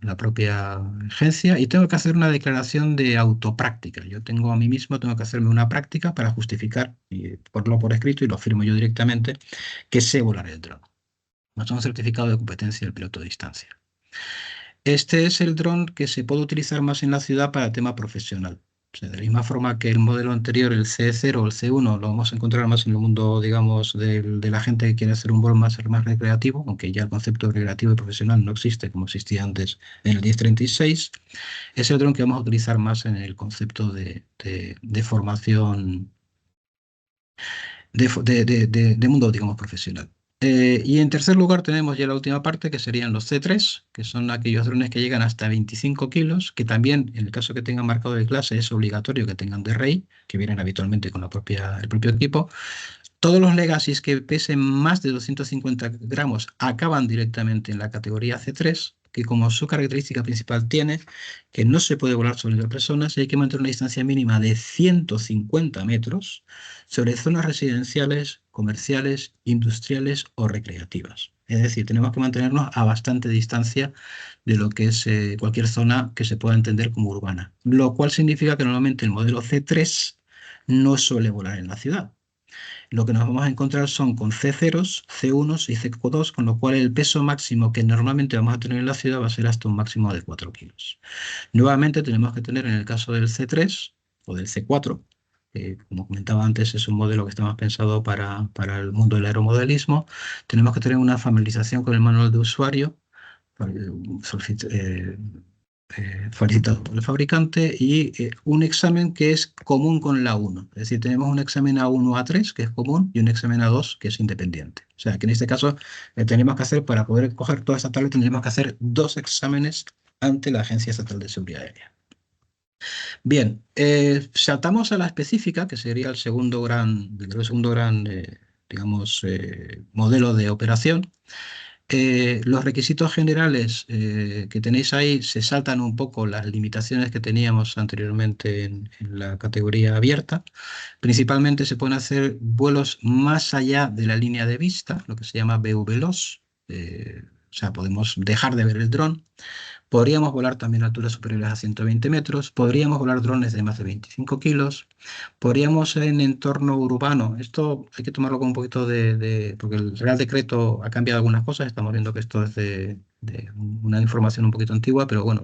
agencia, y tengo que hacer una declaración de autopráctica. Yo tengo a mí mismo, tengo que hacerme una práctica para justificar, y ponerlo por escrito y lo firmo yo directamente, que sé volar el dron. No es un certificado de competencia del piloto de distancia. Este es el dron que se puede utilizar más en la ciudad para tema profesional. O sea, de la misma forma que el modelo anterior, el C0 o el C1, lo vamos a encontrar más en el mundo, digamos, de la gente que quiere hacer un vuelo más recreativo, aunque ya el concepto de recreativo y profesional no existe como existía antes en el 1036. Es el dron que vamos a utilizar más en el concepto de formación de mundo, digamos, profesional. Y en tercer lugar tenemos ya la última parte, que serían los C3, que son aquellos drones que llegan hasta 25 kilos, que también, en el caso que tengan marcado de clase, es obligatorio que tengan DRI, que vienen habitualmente con el propio equipo. Todos los legacies que pesen más de 250 gramos acaban directamente en la categoría C3, que como su característica principal tiene que no se puede volar sobre las personas y hay que mantener una distancia mínima de 150 metros sobre zonas residenciales, comerciales, industriales o recreativas. Es decir, tenemos que mantenernos a bastante distancia de lo que es cualquier zona que se pueda entender como urbana, lo cual significa que normalmente el modelo C3 no suele volar en la ciudad. Lo que nos vamos a encontrar son con C0s, C1s y C2, con lo cual el peso máximo que normalmente vamos a tener en la ciudad va a ser hasta un máximo de 4 kilos. Nuevamente tenemos que tener en el caso del C3 o del C4, que como comentaba antes es un modelo que está más pensado para el mundo del aeromodelismo, tenemos que tener una familiarización con el manual de usuario, solicitado por el fabricante y un examen que es común con la 1. Es decir, tenemos un examen A1 A3 que es común y un examen A2 que es independiente. O sea, que en este caso tenemos que hacer, para poder coger toda esta tabla, tendríamos que hacer 2 exámenes ante la Agencia Estatal de Seguridad Aérea. Bien, saltamos a la específica, que sería el segundo gran digamos, modelo de operación. Los requisitos generales que tenéis ahí se saltan un poco las limitaciones que teníamos anteriormente en la categoría abierta. Principalmente se pueden hacer vuelos más allá de la línea de vista, lo que se llama VV-LOS. O sea, podemos dejar de ver el dron. Podríamos volar también a alturas superiores a 120 metros. Podríamos volar drones de más de 25 kilos. Podríamos en entorno urbano. Esto hay que tomarlo con un poquito porque el Real Decreto ha cambiado algunas cosas. Estamos viendo que esto es de una información un poquito antigua, pero bueno,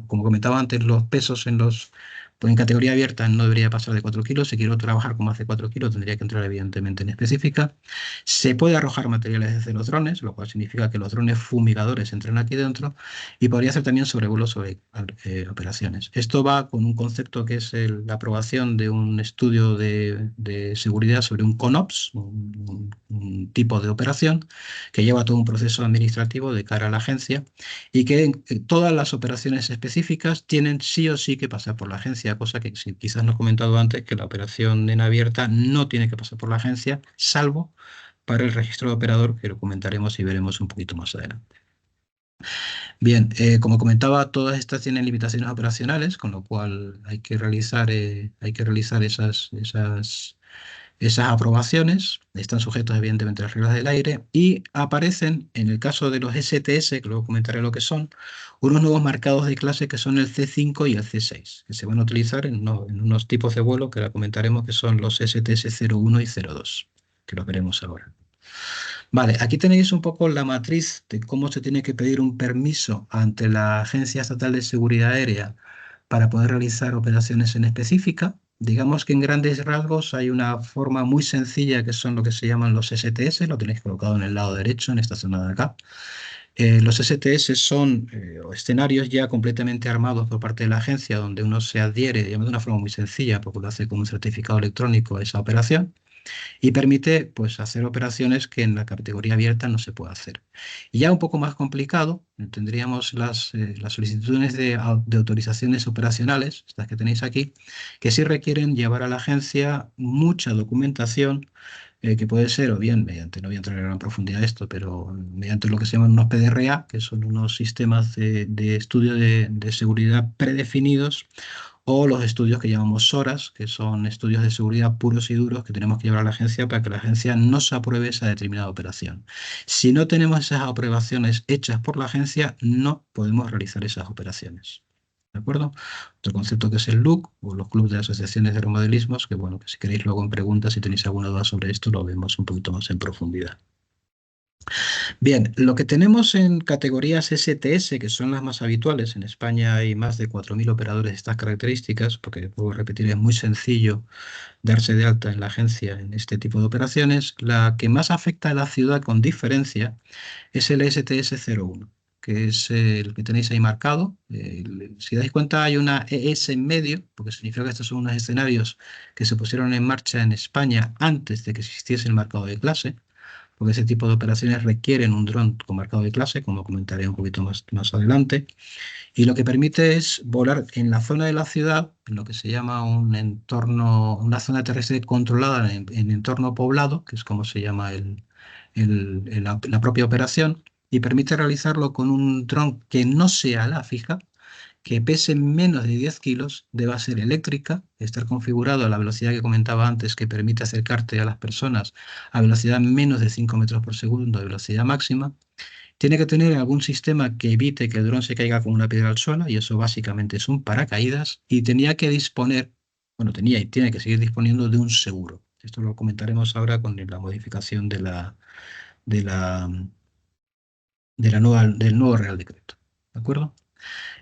como comentaba antes, los pesos pues en categoría abierta no debería pasar de 4 kilos. Si quiero trabajar con más de 4 kilos, tendría que entrar evidentemente en específica. Se puede arrojar materiales desde los drones, lo cual significa que los drones fumigadores entran aquí dentro y podría hacer también sobrevuelos sobre operaciones. Esto va con un concepto que es la aprobación de un estudio de seguridad sobre un CONOPS, un tipo de operación que lleva todo un proceso administrativo de cara a la agencia y que todas las operaciones específicas tienen sí o sí que pasar por la agencia, cosa que quizás no he comentado antes, que la operación en abierta no tiene que pasar por la agencia, salvo para el registro de operador, que lo comentaremos y veremos un poquito más adelante. Bien, como comentaba, todas estas tienen limitaciones operacionales, con lo cual hay que realizar Esas aprobaciones están sujetas evidentemente a las reglas del aire y aparecen, en el caso de los STS, que luego comentaré lo que son, unos nuevos marcados de clase que son el C5 y el C6, que se van a utilizar en unos tipos de vuelo que ahora comentaremos, que son los STS 01 y 02, que los veremos ahora. Vale, aquí tenéis un poco la matriz de cómo se tiene que pedir un permiso ante la Agencia Estatal de Seguridad Aérea para poder realizar operaciones en específica. Digamos que en grandes rasgos hay una forma muy sencilla que son lo que se llaman los STS, lo tenéis colocado en el lado derecho, en esta zona de acá. Los STS son escenarios ya completamente armados por parte de la agencia donde uno se adhiere, digamos, de una forma muy sencilla, porque lo hace con un certificado electrónico a esa operación y permite pues, hacer operaciones que en la categoría abierta no se puede hacer. Y ya un poco más complicado, tendríamos las solicitudes de autorizaciones operacionales, estas que tenéis aquí, que sí requieren llevar a la agencia mucha documentación, que puede ser o bien mediante, no voy a entrar en gran profundidad de esto, pero mediante lo que se llaman unos PDRA, que son unos sistemas de estudio de seguridad predefinidos, o los estudios que llamamos SORAS, que son estudios de seguridad puros y duros que tenemos que llevar a la agencia para que la agencia nos apruebe esa determinada operación. Si no tenemos esas aprobaciones hechas por la agencia, no podemos realizar esas operaciones. ¿De acuerdo? Otro concepto que es el LUC, o los clubes de asociaciones de aeromodelismos, que bueno, que si queréis luego en preguntas, si tenéis alguna duda sobre esto, lo vemos un poquito más en profundidad. Bien, lo que tenemos en categorías STS, que son las más habituales, en España hay más de 4.000 operadores de estas características, porque, puedo repetir, es muy sencillo darse de alta en la agencia en este tipo de operaciones. La que más afecta a la ciudad con diferencia es el STS 01, que es el que tenéis ahí marcado. Si dais cuenta hay una ES en medio, porque significa que estos son unos escenarios que se pusieron en marcha en España antes de que existiese el marcado de clase, porque ese tipo de operaciones requieren un dron con marcado de clase, como comentaré un poquito más adelante, y lo que permite es volar en la zona de la ciudad, en lo que se llama un entorno, una zona terrestre controlada en entorno poblado, que es como se llama la propia operación, y permite realizarlo con un dron que no sea ala fija, que pese menos de 10 kilos, deba ser eléctrica, estar configurado a la velocidad que comentaba antes, que permite acercarte a las personas a velocidad menos de 5 metros por segundo de velocidad máxima. Tiene que tener algún sistema que evite que el dron se caiga como una piedra al suelo, y eso básicamente es un paracaídas, y tenía que disponer, bueno, tenía y tiene que seguir disponiendo de un seguro. Esto lo comentaremos ahora con la modificación de la, del nuevo Real Decreto. ¿De acuerdo?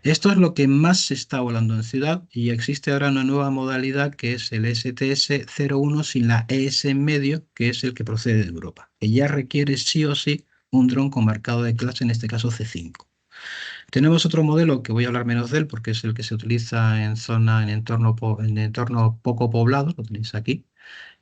Esto es lo que más se está volando en ciudad, y existe ahora una nueva modalidad que es el STS 01 sin la ES en medio, que es el que procede de Europa, que ya requiere sí o sí un dron con marcado de clase, en este caso C5. Tenemos otro modelo que voy a hablar menos de él porque es el que se utiliza en entorno poco poblado, lo tenéis aquí,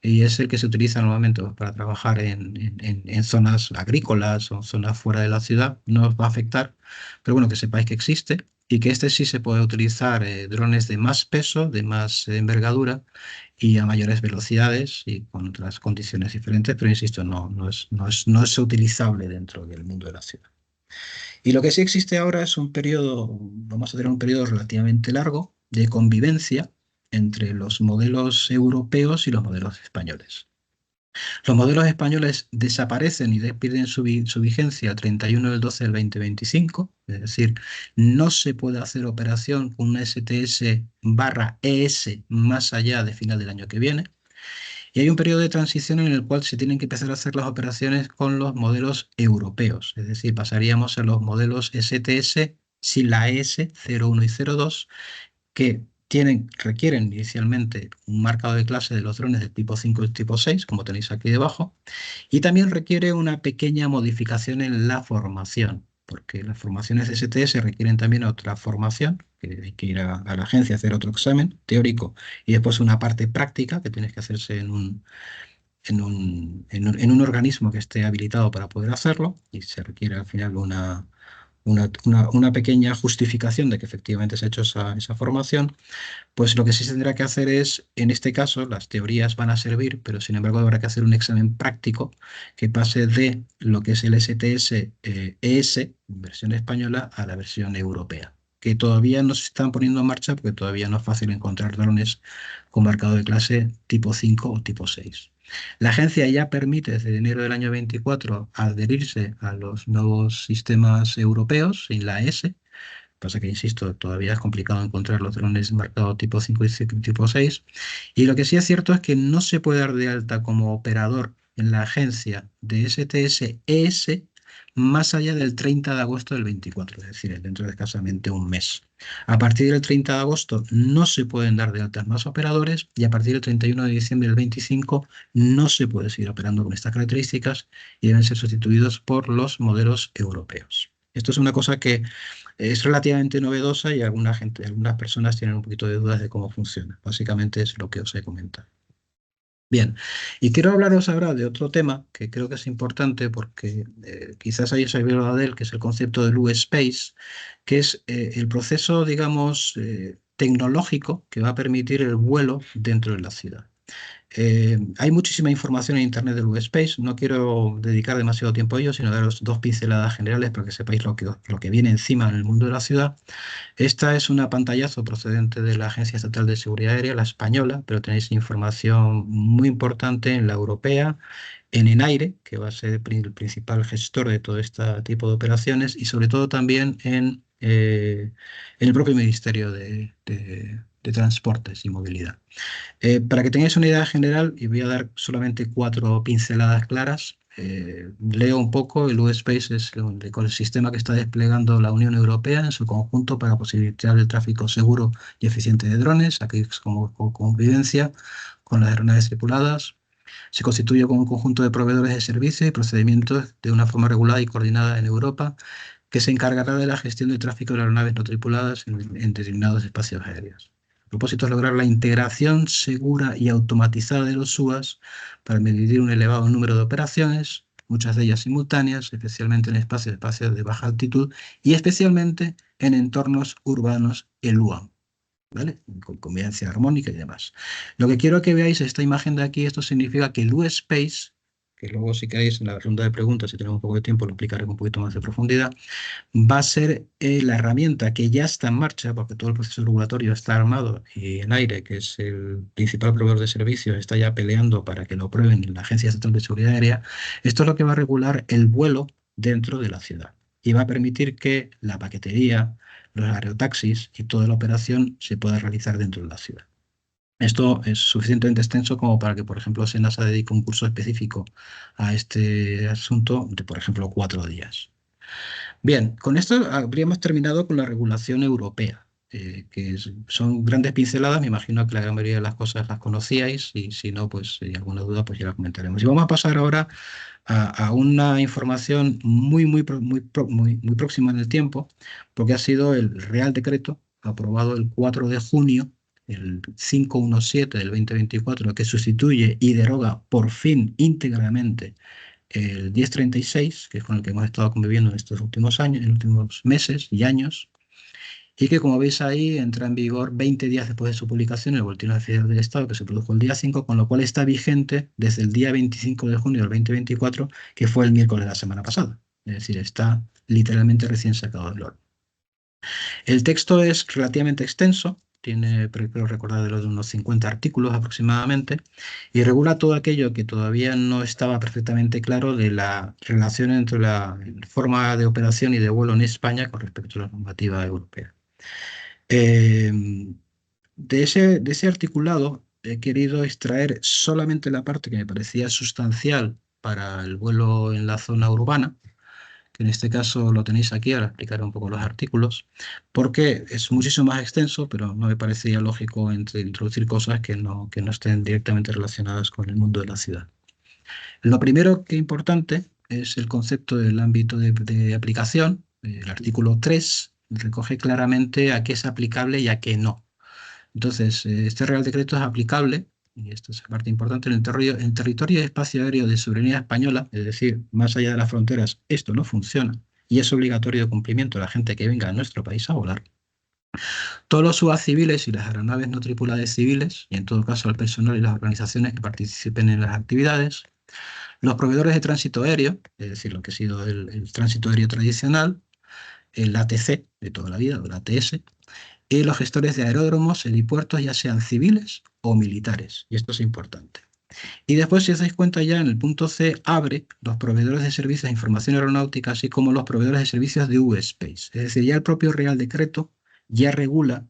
y es el que se utiliza normalmente para trabajar en zonas agrícolas o zonas fuera de la ciudad. No os va a afectar, pero bueno, que sepáis que existe y que este sí se puede utilizar drones de más peso, de más envergadura y a mayores velocidades y con otras condiciones diferentes, pero insisto, no es utilizable dentro del mundo de la ciudad. Y lo que sí existe ahora es un periodo, vamos a tener un periodo relativamente largo de convivencia entre los modelos europeos y los modelos españoles. Los modelos españoles desaparecen y pierden su vigencia el 31 del 12 del 2025, es decir, no se puede hacer operación con una STS/ES más allá de final del año que viene. Y hay un periodo de transición en el cual se tienen que empezar a hacer las operaciones con los modelos europeos, es decir, pasaríamos a los modelos STS sin la ES 01 y 02, que requieren inicialmente un marcado de clase de los drones del tipo 5 y tipo 6, como tenéis aquí debajo, y también requiere una pequeña modificación en la formación, porque las formaciones de STS requieren también otra formación, que hay que ir a la agencia a hacer otro examen teórico y después una parte práctica que tienes que hacerse en un organismo que esté habilitado para poder hacerlo, y se requiere al final una pequeña justificación de que efectivamente se ha hecho esa formación. Pues lo que sí se tendrá que hacer es, en este caso, las teorías van a servir, pero sin embargo habrá que hacer un examen práctico que pase de lo que es el STS ES, versión española, a la versión europea, que todavía no se están poniendo en marcha porque todavía no es fácil encontrar drones con marcado de clase tipo 5 o tipo 6. La agencia ya permite desde enero del año 24 adherirse a los nuevos sistemas europeos en la ESE. Pasa que, insisto, todavía es complicado encontrar los drones marcados tipo 5 y tipo 6. Y lo que sí es cierto es que no se puede dar de alta como operador en la agencia de STS-ES más allá del 30 de agosto del 24, es decir, dentro de escasamente un mes. A partir del 30 de agosto no se pueden dar de altas más operadores y a partir del 31 de diciembre del 25 no se puede seguir operando con estas características y deben ser sustituidos por los modelos europeos. Esto es una cosa que es relativamente novedosa y algunas personas tienen un poquito de dudas de cómo funciona. Básicamente es lo que os he comentado. Bien, y quiero hablaros ahora de otro tema que creo que es importante porque quizás hayáis oído de él, que es el concepto del U-Space, que es el proceso, digamos, tecnológico que va a permitir el vuelo dentro de la ciudad. Hay muchísima información en Internet del U-Space, no quiero dedicar demasiado tiempo a ello, sino daros dos pinceladas generales para que sepáis lo que viene encima en el mundo de la ciudad. Esta es una pantallazo procedente de la Agencia Estatal de Seguridad Aérea, la española, pero tenéis información muy importante en la europea, en ENAIRE, que va a ser el principal gestor de todo este tipo de operaciones, y sobre todo también en el propio Ministerio de Transportes y Movilidad. Para que tengáis una idea general, y voy a dar solamente 4 pinceladas claras, leo un poco. El U-Space es el ecosistema que está desplegando la Unión Europea en su conjunto para posibilitar el tráfico seguro y eficiente de drones, aquí como convivencia con las aeronaves tripuladas. Se constituye como un conjunto de proveedores de servicios y procedimientos de una forma regulada y coordinada en Europa, que se encargará de la gestión del tráfico de aeronaves no tripuladas en determinados espacios aéreos. El propósito es lograr la integración segura y automatizada de los UAS para medir un elevado número de operaciones, muchas de ellas simultáneas, especialmente en espacios de baja altitud y especialmente en entornos urbanos ELUAM, ¿vale? Con convivencia armónica y demás. Lo que quiero que veáis esta imagen de aquí, esto significa que el U-Space, que luego si queréis en la ronda de preguntas, si tenemos un poco de tiempo, lo explicaré con un poquito más de profundidad, va a ser la herramienta que ya está en marcha, porque todo el proceso regulatorio está armado y en aire, que es el principal proveedor de servicios, está ya peleando para que lo prueben en la Agencia Estatal de Seguridad Aérea. Esto es lo que va a regular el vuelo dentro de la ciudad y va a permitir que la paquetería, los aerotaxis y toda la operación se pueda realizar dentro de la ciudad. Esto es suficientemente extenso como para que, por ejemplo, SENASA dedique un curso específico a este asunto de, por ejemplo, 4 días. Bien, con esto habríamos terminado con la regulación europea, son grandes pinceladas. Me imagino que la gran mayoría de las cosas las conocíais y si no, pues si hay alguna duda, pues ya la comentaremos. Y vamos a pasar ahora a una información muy próxima en el tiempo, porque ha sido el Real Decreto aprobado el 4 de junio, el 517 del 2024, que sustituye y deroga por fin íntegramente el 1036, que es con el que hemos estado conviviendo en estos últimos años, en los últimos meses y años, y que, como veis ahí, entra en vigor 20 días después de su publicación en el Boletín Oficial del Estado, que se produjo el día 5, con lo cual está vigente desde el día 25 de junio del 2024, que fue el miércoles de la semana pasada. Es decir, está literalmente recién sacado del horno. El texto es relativamente extenso, tiene, creo recordar, de unos 50 artículos aproximadamente, y regula todo aquello que todavía no estaba perfectamente claro de la relación entre la forma de operación y de vuelo en España con respecto a la normativa europea. De ese articulado he querido extraer solamente la parte que me parecía sustancial para el vuelo en la zona urbana, que en este caso lo tenéis aquí. Ahora explicaré un poco los artículos, porque es muchísimo más extenso, pero no me parecía lógico introducir cosas que no estén directamente relacionadas con el mundo de la ciudad. Lo primero que es importante es el concepto del ámbito de aplicación. El artículo 3 recoge claramente a qué es aplicable y a qué no. Entonces, este Real Decreto es aplicable, y esto es la parte importante, en el territorio de espacio aéreo de soberanía española, es decir, más allá de las fronteras. Esto no funciona y es obligatorio de cumplimiento a la gente que venga a nuestro país a volar. Todos los UAS civiles y las aeronaves no tripuladas civiles, y en todo caso el personal y las organizaciones que participen en las actividades. Los proveedores de tránsito aéreo, es decir, lo que ha sido el tránsito aéreo tradicional, el ATC de toda la vida, o el ATS, y los gestores de aeródromos, helipuertos, ya sean civiles o militares. Y esto es importante. Y después, si os dais cuenta ya en el punto C, abre los proveedores de servicios de información aeronáutica, así como los proveedores de servicios de U-Space. Es decir, ya el propio Real Decreto ya regula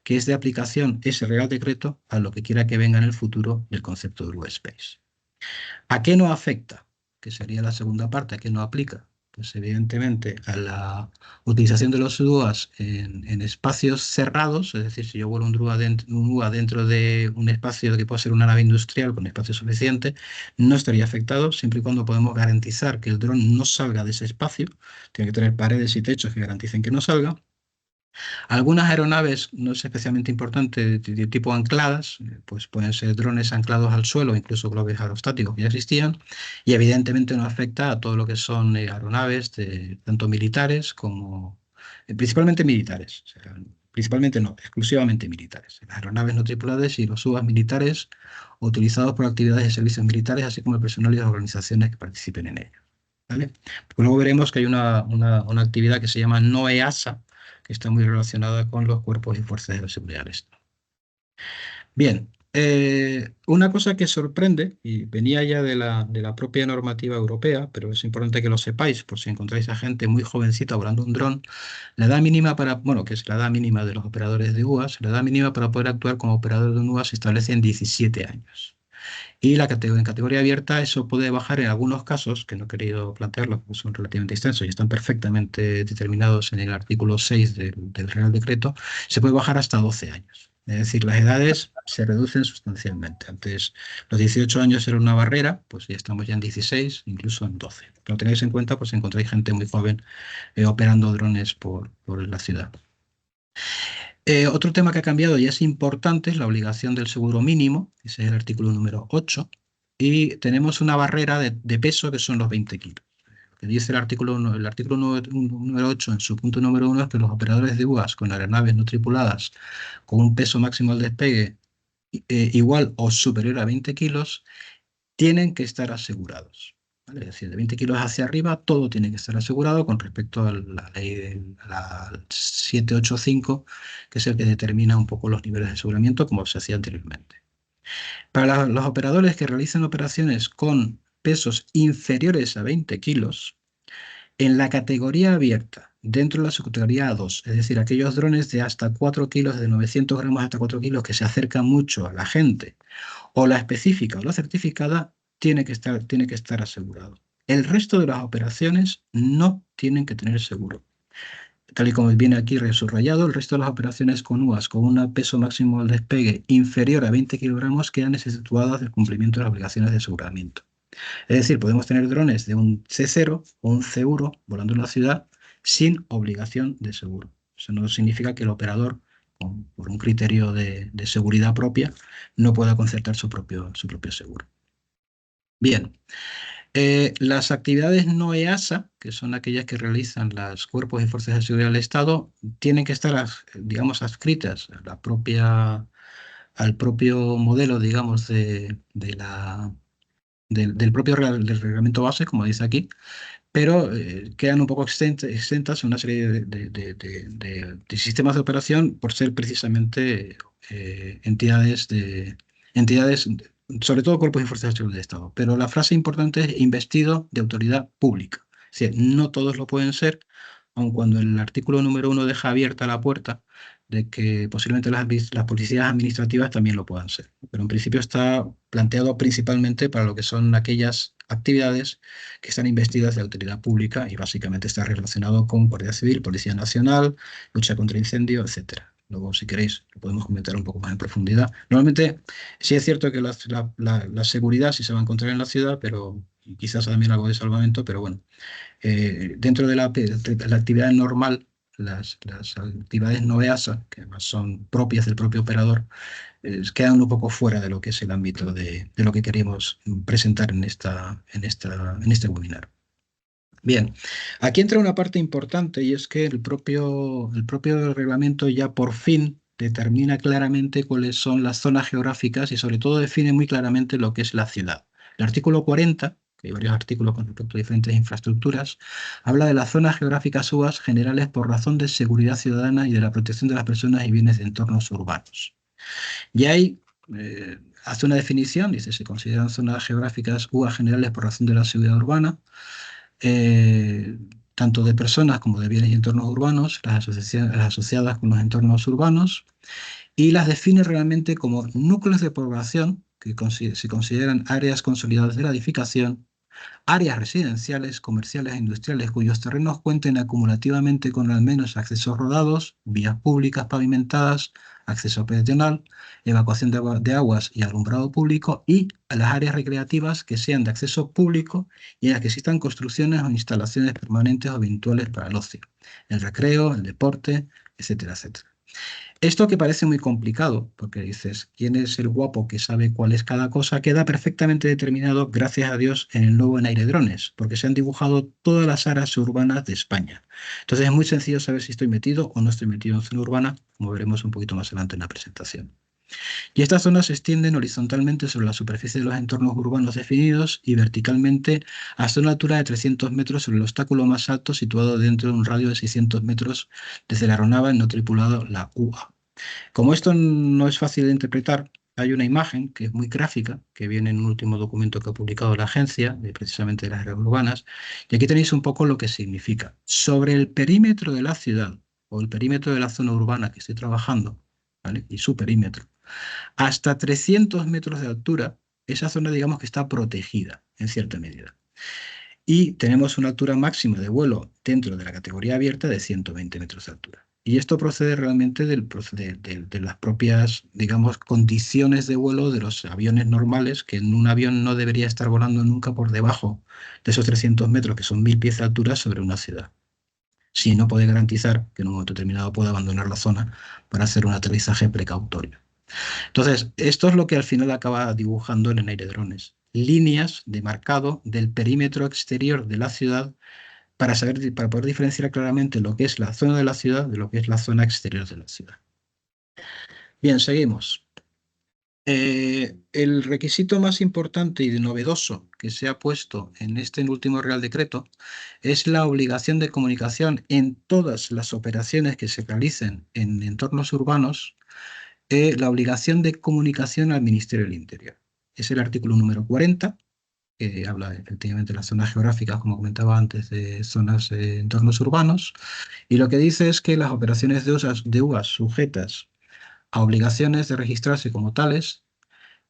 que es de aplicación ese Real Decreto a lo que quiera que venga en el futuro del concepto de U-Space. ¿A qué no afecta? Que sería la segunda parte, ¿a qué no aplica? Pues evidentemente a la utilización de los UAS en espacios cerrados, es decir, si yo vuelo un UA dentro de un espacio que pueda ser una nave industrial con espacio suficiente, no estaría afectado, siempre y cuando podemos garantizar que el dron no salga de ese espacio. Tiene que tener paredes y techos que garanticen que no salga. Algunas aeronaves, no es especialmente importante, de tipo ancladas, pues pueden ser drones anclados al suelo, incluso globos aerostáticos que ya existían, y evidentemente no afecta a todo lo que son aeronaves, tanto militares como, principalmente militares, o sea, principalmente no, exclusivamente militares. Las aeronaves no tripuladas y los UAS militares utilizados por actividades de servicios militares, así como el personal y las organizaciones que participen en ellos. ¿Vale? Pues luego veremos que hay una actividad que se llama NOEASA, que está muy relacionada con los cuerpos y fuerzas de la seguridad del Estado. Bien, una cosa que sorprende, y venía ya de la propia normativa europea, pero es importante que lo sepáis, por si encontráis a gente muy jovencita volando un dron, la edad mínima para, bueno, que es la edad mínima de los operadores de UAS, la edad mínima para poder actuar como operador de un UAS se establece en 17 años. Y en categoría abierta eso puede bajar en algunos casos, que no he querido plantearlos porque son relativamente extensos y están perfectamente determinados en el artículo 6 del Real Decreto, se puede bajar hasta 12 años. Es decir, las edades se reducen sustancialmente. Antes los 18 años era una barrera, pues ya estamos ya en 16, incluso en 12. Lo tenéis en cuenta pues si encontráis gente muy joven operando drones por la ciudad. Otro tema que ha cambiado y es importante es la obligación del seguro mínimo, ese es el artículo número 8, y tenemos una barrera de peso que son los 20 kilos. Lo que dice el artículo número 8 en su punto número 1 es que los operadores de UAS con aeronaves no tripuladas con un peso máximo al despegue igual o superior a 20 kilos tienen que estar asegurados. ¿Vale? Es decir, de 20 kilos hacia arriba todo tiene que estar asegurado con respecto a la ley la 785, que es el que determina un poco los niveles de aseguramiento como se hacía anteriormente. Para los operadores que realizan operaciones con pesos inferiores a 20 kilos, en la categoría abierta, dentro de la subcategoría A2, es decir, aquellos drones de hasta 4 kilos, de 900 gramos hasta 4 kilos, que se acercan mucho a la gente, o la específica o la certificada, tiene que estar asegurado. El resto de las operaciones no tienen que tener seguro. Tal y como viene aquí subrayado, el resto de las operaciones con UAS con un peso máximo al despegue inferior a 20 kilogramos quedan exceptuadas del cumplimiento de las obligaciones de aseguramiento. Es decir, podemos tener drones de un C0 o un C1 volando en la ciudad sin obligación de seguro. Eso no significa que el operador, por un criterio de seguridad propia, no pueda concertar su propio seguro. Bien, las actividades no EASA, que son aquellas que realizan los cuerpos y fuerzas de seguridad del Estado, tienen que estar, digamos, adscritas a al propio modelo, digamos, del propio del reglamento base, como dice aquí, pero quedan un poco exentas en una serie de sistemas de operación por ser precisamente entidades, sobre todo cuerpos y fuerzas de seguridad del Estado. Pero la frase importante es investido de autoridad pública. Es decir, no todos lo pueden ser, aun cuando el artículo número 1 deja abierta la puerta de que posiblemente las policías administrativas también lo puedan ser. Pero en principio está planteado principalmente para lo que son aquellas actividades que están investidas de autoridad pública y básicamente está relacionado con Guardia Civil, Policía Nacional, lucha contra incendios, etcétera. Luego, si queréis, lo podemos comentar un poco más en profundidad. Normalmente, sí es cierto que la seguridad sí se va a encontrar en la ciudad, pero y quizás también algo de salvamento, pero bueno, dentro de la actividad normal, las actividades no EASA, que además son propias del propio operador, quedan un poco fuera de lo que es el ámbito de lo que queríamos presentar en este webinar. Bien, aquí entra una parte importante y es que el propio reglamento ya por fin determina claramente cuáles son las zonas geográficas y sobre todo define muy claramente lo que es la ciudad. El artículo 40, que hay varios artículos con respecto a diferentes infraestructuras, habla de las zonas geográficas UAS generales por razón de seguridad ciudadana y de la protección de las personas y bienes de entornos urbanos. Y hay hace una definición, dice, se consideran zonas geográficas UA generales por razón de la seguridad urbana, tanto de personas como de bienes y entornos urbanos, las asociadas con los entornos urbanos, y las define realmente como núcleos de población que se consideran áreas consolidadas de la edificación, áreas residenciales, comerciales e industriales cuyos terrenos cuenten acumulativamente con al menos accesos rodados, vías públicas pavimentadas, acceso peatonal, evacuación de aguas y alumbrado público, y a las áreas recreativas que sean de acceso público y en las que existan construcciones o instalaciones permanentes o eventuales para el ocio, el recreo, el deporte, etcétera, etcétera. Esto que parece muy complicado, porque dices, ¿quién es el guapo que sabe cuál es cada cosa? Queda perfectamente determinado, gracias a Dios, en el nuevo Drones, porque se han dibujado todas las áreas urbanas de España. Entonces es muy sencillo saber si estoy metido o no estoy metido en zona urbana, como veremos un poquito más adelante en la presentación. Y estas zonas se extienden horizontalmente sobre la superficie de los entornos urbanos definidos y verticalmente hasta una altura de 300 metros sobre el obstáculo más alto situado dentro de un radio de 600 metros desde la aeronave no tripulado, la UA. Como esto no es fácil de interpretar, hay una imagen que es muy gráfica, que viene en un último documento que ha publicado la agencia, precisamente de las áreas urbanas, y aquí tenéis un poco lo que significa. Sobre el perímetro de la ciudad, o el perímetro de la zona urbana que estoy trabajando, ¿vale? Y su perímetro, hasta 300 metros de altura, esa zona digamos que está protegida en cierta medida. Y tenemos una altura máxima de vuelo dentro de la categoría abierta de 120 metros de altura. Y esto procede realmente de las propias, digamos, condiciones de vuelo de los aviones normales, que en un avión no debería estar volando nunca por debajo de esos 300 metros, que son 1000 pies de altura sobre una ciudad. Si no puede garantizar que en un momento determinado pueda abandonar la zona para hacer un aterrizaje precautorio. Entonces, esto es lo que al final acaba dibujando el Drones. Líneas de marcado del perímetro exterior de la ciudad para poder diferenciar claramente lo que es la zona de la ciudad de lo que es la zona exterior de la ciudad. Bien, seguimos. El requisito más importante y novedoso que se ha puesto en este último Real Decreto es la obligación de comunicación en todas las operaciones que se realicen en entornos urbanos, la obligación de comunicación al Ministerio del Interior. Es el artículo número 40, que habla efectivamente de las zonas geográficas, como comentaba antes, de zonas de entornos urbanos, y lo que dice es que las operaciones de UAS sujetas a obligaciones de registrarse como tales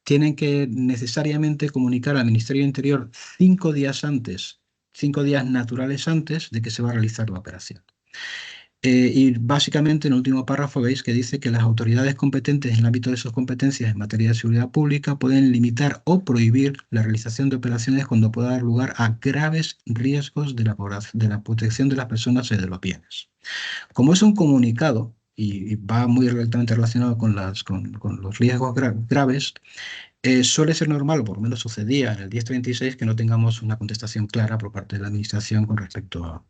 tienen que necesariamente comunicar al Ministerio del Interior 5 días antes, 5 días naturales antes de que se va a realizar la operación. Y básicamente en el último párrafo veis que dice que las autoridades competentes en el ámbito de sus competencias en materia de seguridad pública pueden limitar o prohibir la realización de operaciones cuando pueda dar lugar a graves riesgos de la protección de las personas y de los bienes. Como es un comunicado y va muy directamente relacionado con los riesgos graves, suele ser normal, o por lo menos sucedía en el 1036, que no tengamos una contestación clara por parte de la Administración con respecto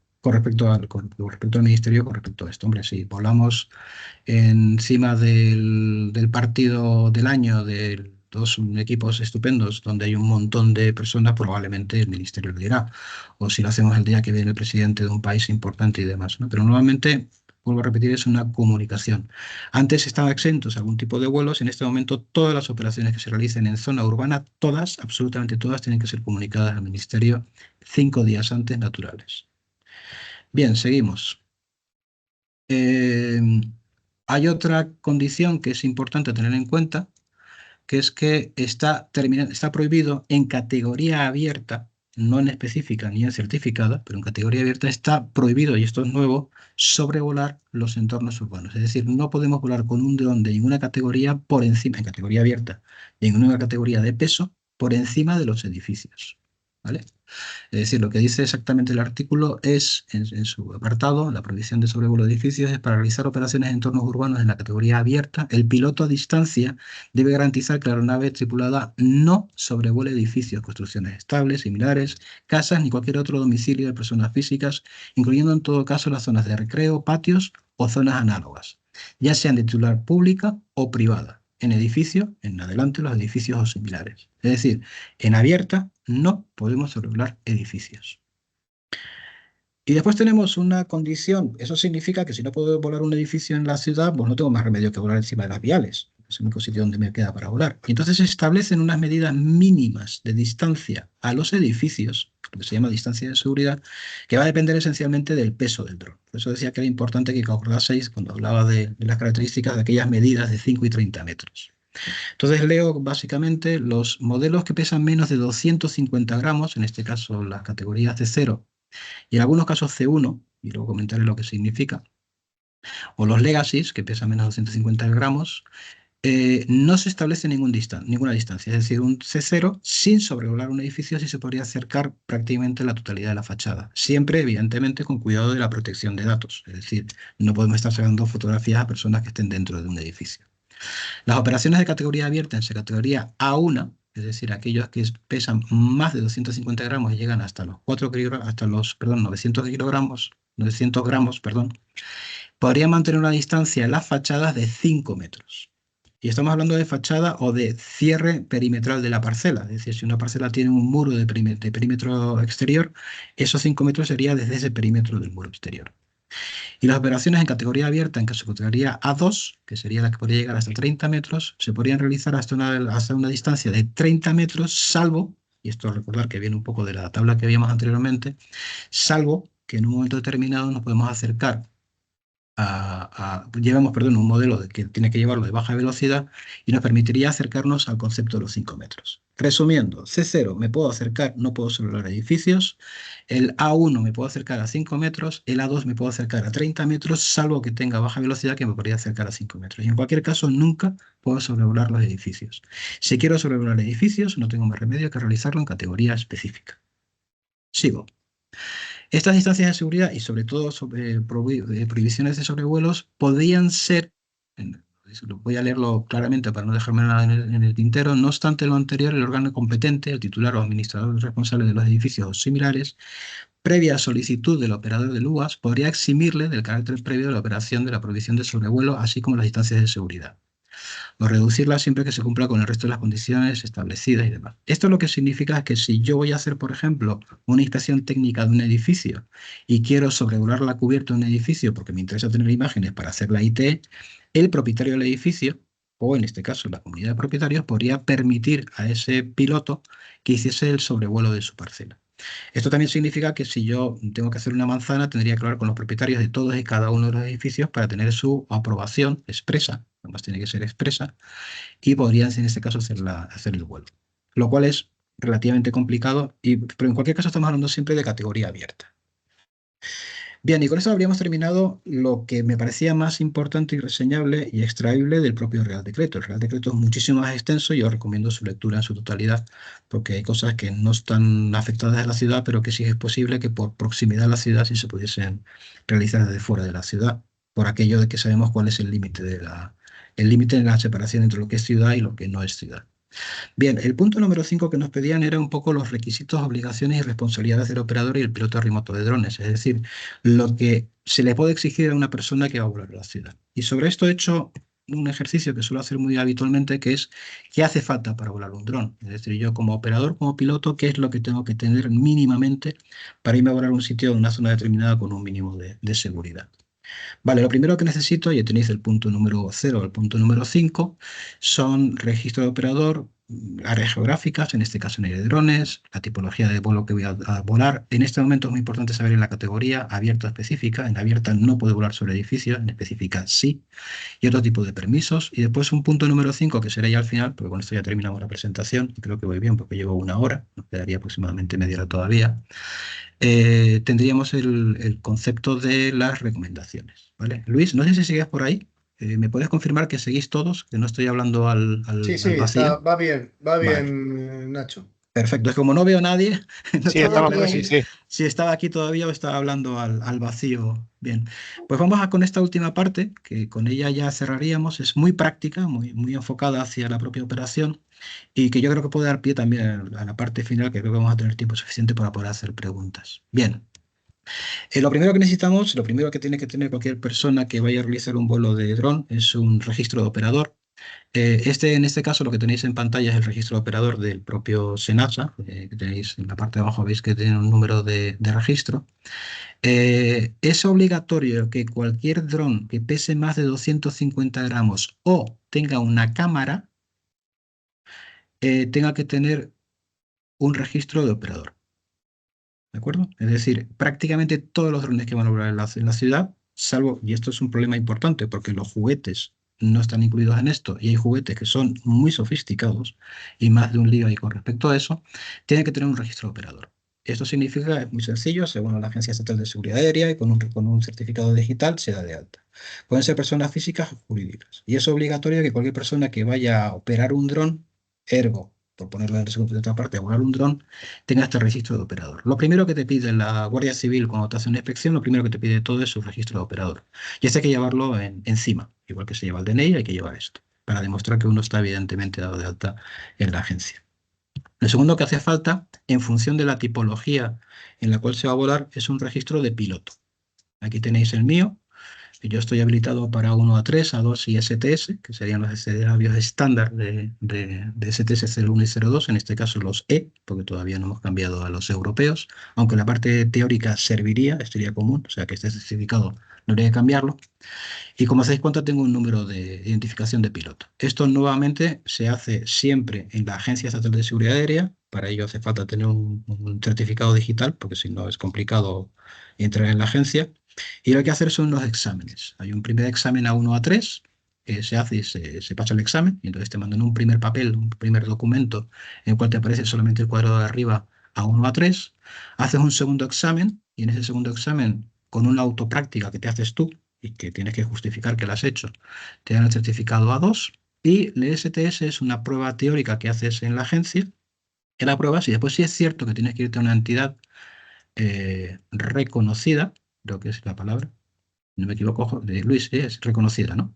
al Ministerio, con respecto a esto. Hombre, si volamos encima del partido del año de dos equipos estupendos donde hay un montón de personas, probablemente el Ministerio lo dirá. O si lo hacemos el día que viene el presidente de un país importante y demás, ¿no? Pero normalmente, vuelvo a repetir, es una comunicación. Antes estaban exentos algún tipo de vuelos, en este momento todas las operaciones que se realicen en zona urbana, todas, absolutamente todas, tienen que ser comunicadas al Ministerio 5 días antes naturales. Bien, seguimos. Hay otra condición que es importante tener en cuenta, que es que está prohibido en categoría abierta, no en específica ni en certificada, pero en categoría abierta está prohibido, y esto es nuevo, sobrevolar los entornos urbanos. Es decir, no podemos volar con un dron de ninguna categoría por encima, en categoría abierta, y en ninguna categoría de peso, por encima de los edificios. ¿Vale? Es decir, lo que dice exactamente el artículo es, en su apartado, la prohibición de sobrevuelo de edificios es para realizar operaciones en entornos urbanos en la categoría abierta. El piloto a distancia debe garantizar que la aeronave tripulada no sobrevuele edificios, construcciones estables, similares, casas ni cualquier otro domicilio de personas físicas, incluyendo en todo caso las zonas de recreo, patios o zonas análogas, ya sean de titular pública o privada. En edificio, en adelante, los edificios o similares. Es decir, en abierta no podemos sobrevolar edificios. Y después tenemos una condición. Eso significa que si no puedo volar un edificio en la ciudad, pues no tengo más remedio que volar encima de las viales. es el único sitio donde me queda para volar. Y entonces se establecen unas medidas mínimas de distancia a los edificios, lo que se llama distancia de seguridad, que va a depender esencialmente del peso del dron. Por eso decía que era importante que acordaseis cuando hablaba de las características de aquellas medidas de 5 y 30 metros. Entonces leo básicamente los modelos que pesan menos de 250 gramos, en este caso las categorías de 0, y en algunos casos C1, y luego comentaré lo que significa, o los legacies, que pesan menos de 250 gramos, no se establece ninguna distancia. Es decir, un C0 sin sobrevolar un edificio sí se podría acercar prácticamente la totalidad de la fachada. Siempre, evidentemente, con cuidado de la protección de datos. Es decir, no podemos estar sacando fotografías a personas que estén dentro de un edificio. Las operaciones de categoría abierta en su categoría A1, es decir, aquellos que pesan más de 250 gramos y llegan hasta los 900 gramos, podrían mantener una distancia en las fachadas de 5 metros. Y estamos hablando de fachada o de cierre perimetral de la parcela. Es decir, si una parcela tiene un muro de perímetro exterior, esos 5 metros sería desde ese perímetro del muro exterior. Y las operaciones en categoría abierta, en categoría A2, que sería la que podría llegar hasta 30 metros, se podrían realizar hasta una distancia de 30 metros, salvo, y esto recordar que viene un poco de la tabla que vimos anteriormente, salvo que en un momento determinado nos podemos acercar llevamos un modelo que tiene que llevarlo de baja velocidad y nos permitiría acercarnos al concepto de los 5 metros. Resumiendo, C0 me puedo acercar, no puedo sobrevolar edificios, el A1 me puedo acercar a 5 metros, el A2 me puedo acercar a 30 metros, salvo que tenga baja velocidad que me podría acercar a 5 metros. Y en cualquier caso, nunca puedo sobrevolar los edificios. Si quiero sobrevolar edificios, no tengo más remedio que realizarlo en categoría específica. Sigo. Estas distancias de seguridad y sobre todo sobre prohibiciones de sobrevuelos podrían ser, voy a leerlo claramente para no dejarme nada en el tintero, no obstante lo anterior, el órgano competente, el titular o administrador responsable de los edificios o similares, previa solicitud del operador del UAS, podría eximirle del carácter previo de la operación de la prohibición de sobrevuelo, así como las distancias de seguridad, o reducirla siempre que se cumpla con el resto de las condiciones establecidas y demás. Esto lo que significa es que si yo voy a hacer, por ejemplo, una inspección técnica de un edificio y quiero sobrevolar la cubierta de un edificio porque me interesa tener imágenes para hacer la IT, el propietario del edificio, o en este caso la comunidad de propietarios, podría permitir a ese piloto que hiciese el sobrevuelo de su parcela. Esto también significa que si yo tengo que hacer una manzana, tendría que hablar con los propietarios de todos y cada uno de los edificios para tener su aprobación expresa, además tiene que ser expresa, y podrían en este caso hacer el vuelo. Lo cual es relativamente complicado, pero en cualquier caso estamos hablando siempre de categoría abierta. Bien, y con esto habríamos terminado lo que me parecía más importante y reseñable y extraíble del propio Real Decreto. El Real Decreto es muchísimo más extenso y yo recomiendo su lectura en su totalidad porque hay cosas que no están afectadas en la ciudad, pero que sí es posible que por proximidad a la ciudad sí se pudiesen realizar desde fuera de la ciudad, por aquello de que sabemos cuál es el límite de la separación entre lo que es ciudad y lo que no es ciudad. Bien, el punto número 5 que nos pedían era un poco los requisitos, obligaciones y responsabilidades del operador y el piloto remoto de drones, es decir, lo que se le puede exigir a una persona que va a volar a la ciudad. Y sobre esto he hecho un ejercicio que suelo hacer muy habitualmente, que es ¿qué hace falta para volar un dron? Es decir, yo como operador, como piloto, ¿qué es lo que tengo que tener mínimamente para irme a volar a un sitio en una zona determinada con un mínimo de seguridad? Vale, lo primero que necesito, ya tenéis el punto número 0 al punto número 5, son registro de operador, áreas geográficas, en este caso en el de drones, la tipología de vuelo que voy a volar. En este momento es muy importante saber en la categoría abierta específica. En abierta no puede volar sobre edificios, en específica sí. Y otro tipo de permisos. Y después un punto número 5, que será ya al final, porque con esto ya terminamos la presentación. Y creo que voy bien porque llevo 1 hora, nos quedaría aproximadamente media hora todavía. Tendríamos el concepto de las recomendaciones, ¿vale? Luis, no sé si sigues por ahí. ¿Me puedes confirmar que seguís todos? Que no estoy hablando al Sí, vacío. va bien, Vale. Nacho. Perfecto, es como no veo a nadie. No Sí, sabía estamos bien. por aquí, sí. si estaba aquí todavía o estaba hablando al vacío. Bien, pues vamos con esta última parte, que con ella ya cerraríamos. Es muy práctica, muy enfocada hacia la propia operación y que yo creo que puede dar pie también a la parte final, que creo que vamos a tener tiempo suficiente para poder hacer preguntas. Bien. Lo primero que necesitamos, lo primero que tiene que tener cualquier persona que vaya a realizar un vuelo de dron es un registro de operador. En este caso, lo que tenéis en pantalla es el registro de operador del propio SENASA, que tenéis en la parte de abajo, veis que tiene un número de registro. Es obligatorio que cualquier dron que pese más de 250 gramos o tenga una cámara tenga que tener un registro de operador. ¿De acuerdo? Es decir, prácticamente todos los drones que van a volar en la ciudad, salvo, y esto es un problema importante porque los juguetes no están incluidos en esto y hay juguetes que son muy sofisticados y más de un lío ahí con respecto a eso, tienen que tener un registro de operador. Esto significa, es muy sencillo, según la Agencia Estatal de Seguridad Aérea y con un certificado digital se da de alta. Pueden ser personas físicas o jurídicas y es obligatorio que cualquier persona que vaya a operar un dron, ergo, por ponerlo en otra parte, a volar un dron, tenga este registro de operador. Lo primero que te pide la Guardia Civil cuando te hace una inspección, lo primero que te pide todo es su registro de operador. Y este hay que llevarlo encima, igual que se lleva el DNI, hay que llevar esto, para demostrar que uno está evidentemente dado de alta en la agencia. Lo segundo que hace falta, en función de la tipología en la cual se va a volar, es un registro de piloto. Aquí tenéis el mío. Yo estoy habilitado para 1 a 3, a 2 y STS, que serían los escenarios estándar de STS 01 y 02, en este caso los E, porque todavía no hemos cambiado a los europeos, aunque la parte teórica serviría, estaría común, o sea que este certificado no habría que cambiarlo. Y como hacéis cuenta, tengo un número de identificación de piloto. Esto nuevamente se hace siempre en la Agencia Estatal de Seguridad Aérea. Para ello hace falta tener un certificado digital, porque si no es complicado entrar en la agencia. Y lo que hay que hacer son unos exámenes. Hay un primer examen A1 a 3, que se hace y se pasa el examen, y entonces te mandan un primer papel, un primer documento, en el cual te aparece solamente el cuadrado de arriba A1 a 3. Haces un segundo examen, y en ese segundo examen, con una autopráctica que te haces tú, y que tienes que justificar que lo has hecho, te dan el certificado A2, y el STS es una prueba teórica que haces en la agencia, que la pruebas, y después sí es cierto que tienes que irte a una entidad reconocida, creo que es la palabra, no me equivoco, Luis, es reconocida, ¿no?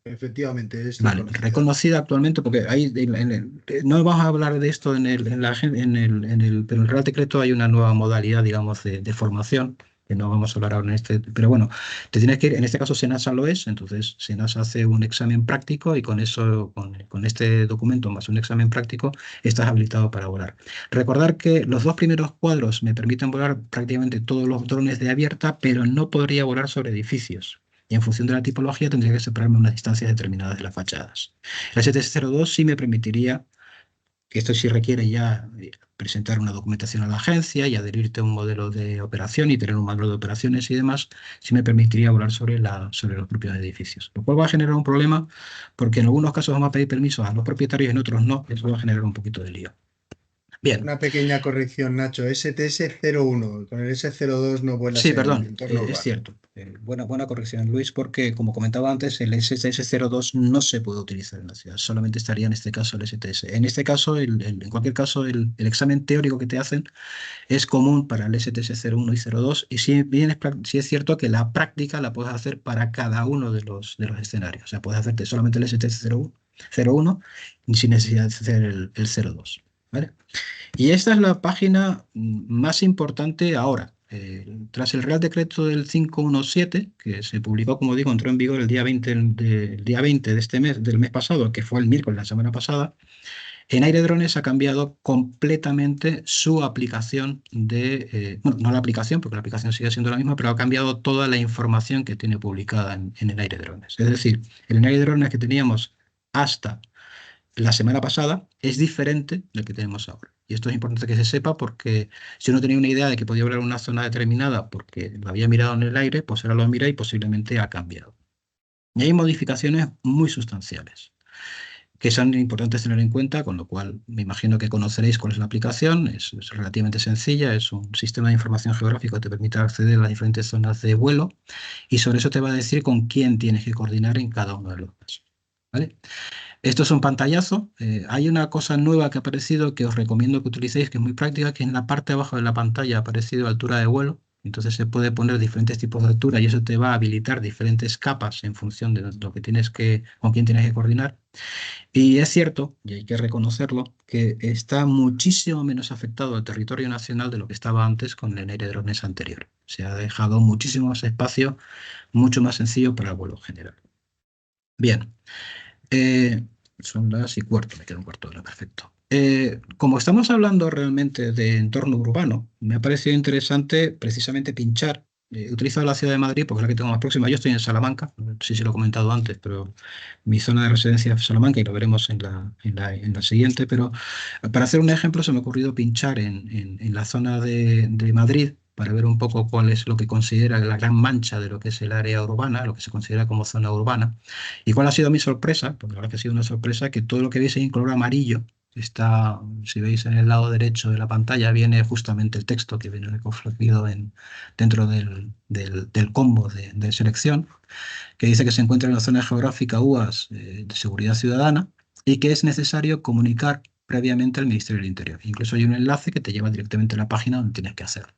Efectivamente, es Vale, reconocida. reconocida actualmente, porque hay, no vamos a hablar de esto pero en el Real Decreto hay una nueva modalidad, digamos, de formación, que no vamos a hablar ahora en este, pero bueno, te tienes que ir, en este caso SENASA lo es, entonces SENASA hace un examen práctico y con eso, con este documento más un examen práctico, estás habilitado para volar. Recordar que los dos primeros cuadros me permiten volar prácticamente todos los drones de abierta, pero no podría volar sobre edificios. Y en función de la tipología tendría que separarme unas distancias determinadas de las fachadas. El STS-02 sí me permitiría, que esto sí requiere ya presentar una documentación a la agencia y adherirte a un modelo de operación y tener un manual de operaciones y demás, sí me permitiría volar sobre los propios edificios. Lo cual va a generar un problema porque en algunos casos vamos a pedir permisos a los propietarios y en otros no. Eso va a generar un poquito de lío. Bien. Una pequeña corrección, Nacho. STS-01. Con el S-02 no vuelas Sí, en perdón, entorno urbano. es cierto. Buena corrección, Luis, porque como comentaba antes, el STS-02 no se puede utilizar en la ciudad, solamente estaría en este caso el STS. En este caso, en cualquier caso, el examen teórico que te hacen es común para el STS-01 y 02, y sí es cierto que la práctica la puedes hacer para cada uno de los escenarios. O sea, puedes hacerte solamente el STS-01 sin necesidad de hacer el 02. ¿Vale? Y esta es la página más importante ahora. Tras el Real Decreto del 517, que se publicó, como digo, entró en vigor el día 20 de este mes, del mes pasado, que fue el miércoles, la semana pasada, en Aire Drones ha cambiado completamente su aplicación bueno, no la aplicación, porque la aplicación sigue siendo la misma, pero ha cambiado toda la información que tiene publicada en el Aire Drones. Es decir, el Aire Drones que teníamos hasta la semana pasada es diferente del que tenemos ahora. Y esto es importante que se sepa porque si uno tenía una idea de que podía volar en una zona determinada porque lo había mirado en el aire, pues ahora lo mira y posiblemente ha cambiado. Y hay modificaciones muy sustanciales que son importantes tener en cuenta, con lo cual me imagino que conoceréis cuál es la aplicación. Es relativamente sencilla, es un sistema de información geográfico que te permite acceder a las diferentes zonas de vuelo y sobre eso te va a decir con quién tienes que coordinar en cada uno de los casos. ¿Vale? Esto es un pantallazo. Hay una cosa nueva que ha aparecido que os recomiendo que utilicéis, que es muy práctica, que en la parte de abajo de la pantalla ha aparecido altura de vuelo. Entonces se puede poner diferentes tipos de altura y eso te va a habilitar diferentes capas en función de lo que con quién tienes que coordinar. Y es cierto, y hay que reconocerlo, que está muchísimo menos afectado al territorio nacional de lo que estaba antes con el aire drones anterior. Se ha dejado muchísimo más espacio, mucho más sencillo para el vuelo general. Bien. Son las 1:15, me queda un cuarto de hora, perfecto. Como estamos hablando realmente de entorno urbano, me ha parecido interesante precisamente pinchar He utilizado la ciudad de Madrid porque es la que tengo más próxima. Yo estoy en Salamanca, no sé si lo he comentado antes, pero mi zona de residencia es Salamanca y lo veremos en la siguiente. Pero para hacer un ejemplo, se me ha ocurrido pinchar en la zona de Madrid para ver un poco cuál es lo que considera la gran mancha de lo que es el área urbana, lo que se considera como zona urbana. ¿Y cuál ha sido mi sorpresa? Porque la verdad que ha sido una sorpresa que todo lo que veis en color amarillo está, si veis en el lado derecho de la pantalla, viene justamente el texto que viene recogido dentro del combo de selección, que dice que se encuentra en la zona geográfica UAS de Seguridad Ciudadana y que es necesario comunicar previamente al Ministerio del Interior. Incluso hay un enlace que te lleva directamente a la página donde tienes que hacerlo.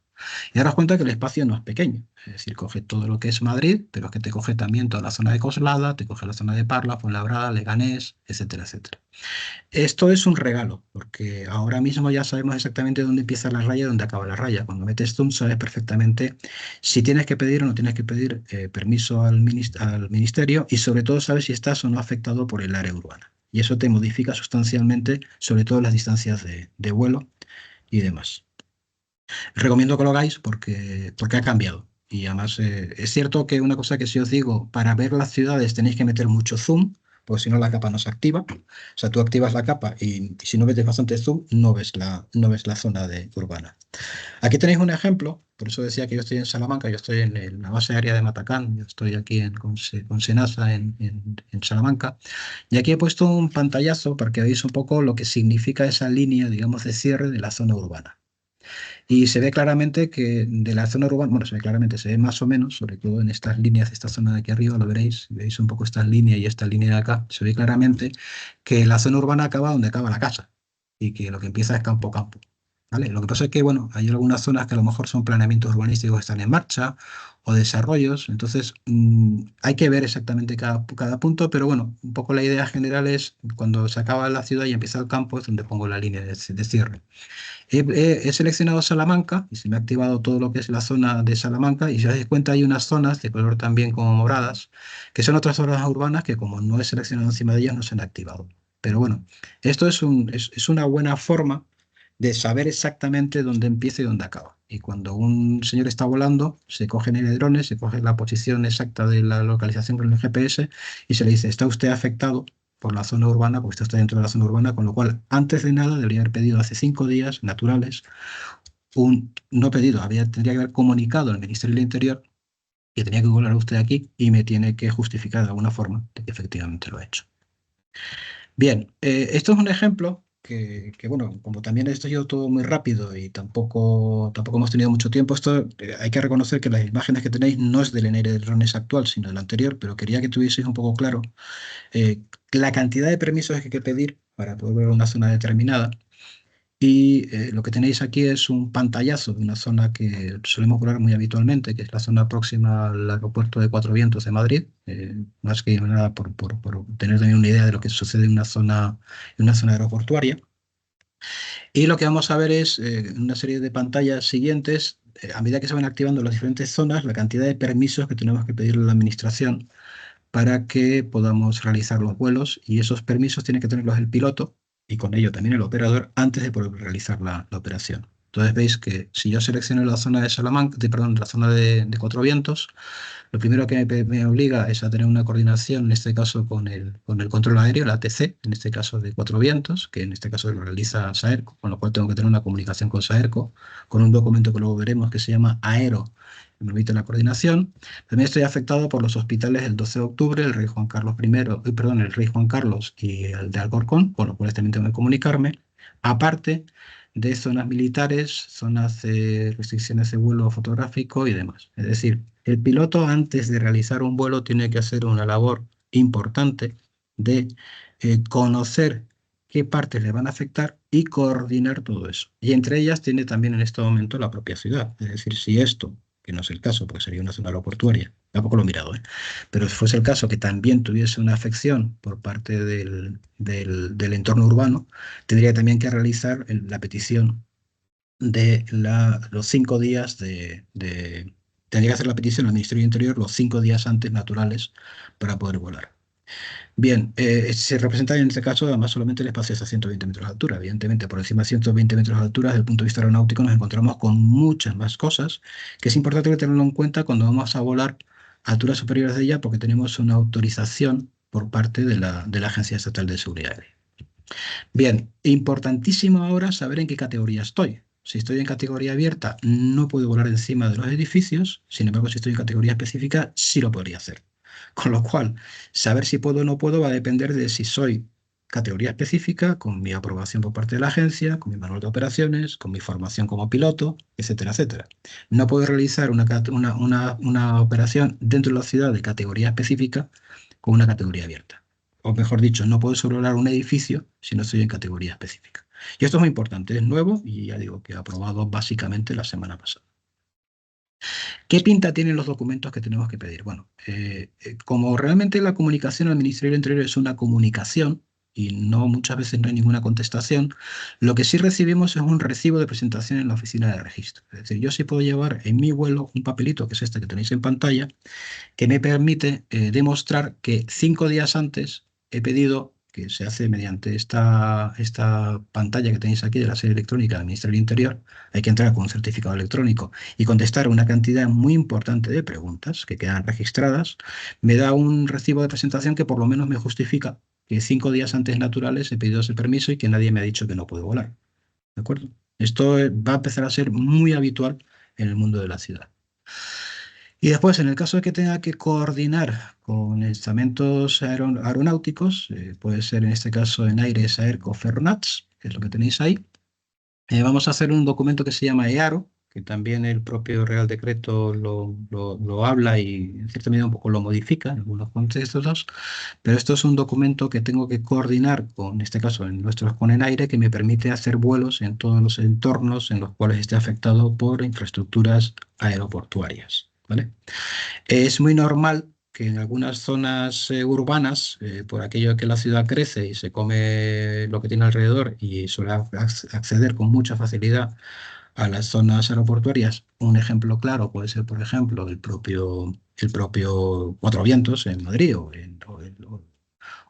Y daros cuenta que el espacio no es pequeño, es decir, coge todo lo que es Madrid, pero es que te coge también toda la zona de Coslada, te coge la zona de Parla, Fuenlabrada, Leganés, etcétera, etcétera. Esto es un regalo, porque ahora mismo ya sabemos exactamente dónde empieza la raya y dónde acaba la raya. Cuando metes zoom sabes perfectamente si tienes que pedir o no tienes que pedir permiso al ministerio y sobre todo sabes si estás o no afectado por el área urbana. Y eso te modifica sustancialmente, sobre todo las distancias de vuelo y demás. Recomiendo que lo hagáis porque ha cambiado. Y además es cierto que una cosa que si os digo, para ver las ciudades tenéis que meter mucho zoom, porque si no la capa no se activa. O sea, tú activas la capa y si no metes bastante zoom, no ves la zona urbana. Aquí tenéis un ejemplo, por eso decía que yo estoy en Salamanca, yo estoy en la base aérea de Matacán, yo estoy aquí con Senasa en Salamanca. Y aquí he puesto un pantallazo para que veáis un poco lo que significa esa línea, digamos, de cierre de la zona urbana. Y se ve claramente que de la zona urbana, bueno, se ve claramente, se ve más o menos, sobre todo en estas líneas de esta zona de aquí arriba, lo veréis, veis un poco esta línea y esta línea de acá, se ve claramente que la zona urbana acaba donde acaba la casa y que lo que empieza es campo a campo. ¿Vale? Lo que pasa es que, bueno, hay algunas zonas que a lo mejor son planeamientos urbanísticos que están en marcha o desarrollos, entonces hay que ver exactamente cada punto, pero bueno, un poco la idea general es cuando se acaba la ciudad y empieza el campo es donde pongo la línea de cierre. He seleccionado Salamanca y se me ha activado todo lo que es la zona de Salamanca y si os dais cuenta hay unas zonas de color también como moradas, que son otras zonas urbanas que como no he seleccionado encima de ellas no se han activado. Pero bueno, esto es una buena forma de saber exactamente dónde empieza y dónde acaba. Y cuando un señor está volando, se cogen el drones, se coge la posición exacta de la localización con el GPS y se le dice, ¿está usted afectado por la zona urbana? Porque usted está dentro de la zona urbana, con lo cual, antes de nada, debería haber pedido hace 5 días naturales, no pedido, tendría que haber comunicado al Ministerio del Interior que tenía que volar usted aquí y me tiene que justificar de alguna forma de que efectivamente lo ha hecho. Bien, esto es un ejemplo bueno, como también esto ha ido todo muy rápido y tampoco hemos tenido mucho tiempo, esto hay que reconocer que las imágenes que tenéis no es del NR de drones actual, sino del anterior, pero quería que tuvieseis un poco claro la cantidad de permisos que hay que pedir para poder ver una zona determinada. Y lo que tenéis aquí es un pantallazo de una zona que solemos volar muy habitualmente, que es la zona próxima al aeropuerto de Cuatro Vientos de Madrid, más que nada por tener también una idea de lo que sucede en una zona aeroportuaria. Y lo que vamos a ver es una serie de pantallas siguientes, a medida que se van activando las diferentes zonas, la cantidad de permisos que tenemos que pedirle a la administración para que podamos realizar los vuelos y esos permisos tiene que tenerlos el piloto y con ello también el operador antes de poder realizar la operación. Entonces veis que si yo selecciono la zona de Salamanca, la zona de Cuatro Vientos, lo primero que me obliga es a tener una coordinación, en este caso con el control aéreo, la ATC, en este caso de Cuatro Vientos, que en este caso lo realiza Saerco, con lo cual tengo que tener una comunicación con Saerco, con un documento que luego veremos que se llama AERO, que me permite la coordinación. También estoy afectado por los hospitales del 12 de octubre, el Rey Juan Carlos el Rey Juan Carlos y el de Alcorcón, con lo cual también tengo que comunicarme. Aparte de zonas militares, zonas de restricciones de vuelo fotográfico y demás. Es decir, el piloto antes de realizar un vuelo tiene que hacer una labor importante de conocer qué partes le van a afectar y coordinar todo eso. Y entre ellas tiene también en este momento la propia ciudad. Es decir, si esto, que no es el caso, porque sería una zona aeroportuaria, tampoco lo he mirado, pero si fuese el caso que también tuviese una afección por parte del entorno urbano, tendría también que realizar la petición de los 5 días tendría que hacer la petición al Ministerio del Interior los 5 días antes naturales para poder volar. Bien, se representa en este caso además solamente el espacio hasta 120 metros de altura. Evidentemente, por encima de 120 metros de altura, desde el punto de vista aeronáutico, nos encontramos con muchas más cosas, que es importante tenerlo en cuenta cuando vamos a volar a alturas superiores de ella, porque tenemos una autorización por parte de la Agencia Estatal de Seguridad Aérea. Bien, importantísimo ahora saber en qué categoría estoy. Si estoy en categoría abierta, no puedo volar encima de los edificios. Sin embargo, si estoy en categoría específica, sí lo podría hacer. Con lo cual, saber si puedo o no puedo va a depender de si soy categoría específica, con mi aprobación por parte de la agencia, con mi manual de operaciones, con mi formación como piloto, etcétera, etcétera. No puedo realizar una operación dentro de la ciudad de categoría específica con una categoría abierta. O mejor dicho, no puedo sobrevolar un edificio si no estoy en categoría específica. Y esto es muy importante, es nuevo y ya digo que he aprobado básicamente la semana pasada. ¿Qué pinta tienen los documentos que tenemos que pedir? Bueno, como realmente la comunicación al Ministerio del Interior es una comunicación y no muchas veces no hay ninguna contestación, lo que sí recibimos es un recibo de presentación en la oficina de registro. Es decir, yo sí puedo llevar en mi vuelo un papelito, que es este que tenéis en pantalla, que me permite demostrar que 5 días antes he pedido, que se hace mediante esta pantalla que tenéis aquí de la sede electrónica del Ministerio del Interior, hay que entrar con un certificado electrónico y contestar una cantidad muy importante de preguntas que quedan registradas, me da un recibo de presentación que por lo menos me justifica que 5 días antes naturales he pedido ese permiso y que nadie me ha dicho que no puedo volar. ¿De acuerdo? Esto va a empezar a ser muy habitual en el mundo de la ciudad. Y después, en el caso de que tenga que coordinar con estamentos aeronáuticos, puede ser en este caso en Aires, Aerco, Ferronats, que es lo que tenéis ahí, vamos a hacer un documento que se llama EARO, que también el propio Real Decreto lo habla y en cierta medida un poco lo modifica en algunos contextos, pero esto es un documento que tengo que coordinar con, en este caso, en nuestros con ENAIRE, que me permite hacer vuelos en todos los entornos en los cuales esté afectado por infraestructuras aeroportuarias. ¿Vale? Es muy normal que en algunas zonas urbanas, por aquello que la ciudad crece y se come lo que tiene alrededor y suele acceder con mucha facilidad a las zonas aeroportuarias, un ejemplo claro puede ser, por ejemplo, el propio Cuatro Vientos en Madrid o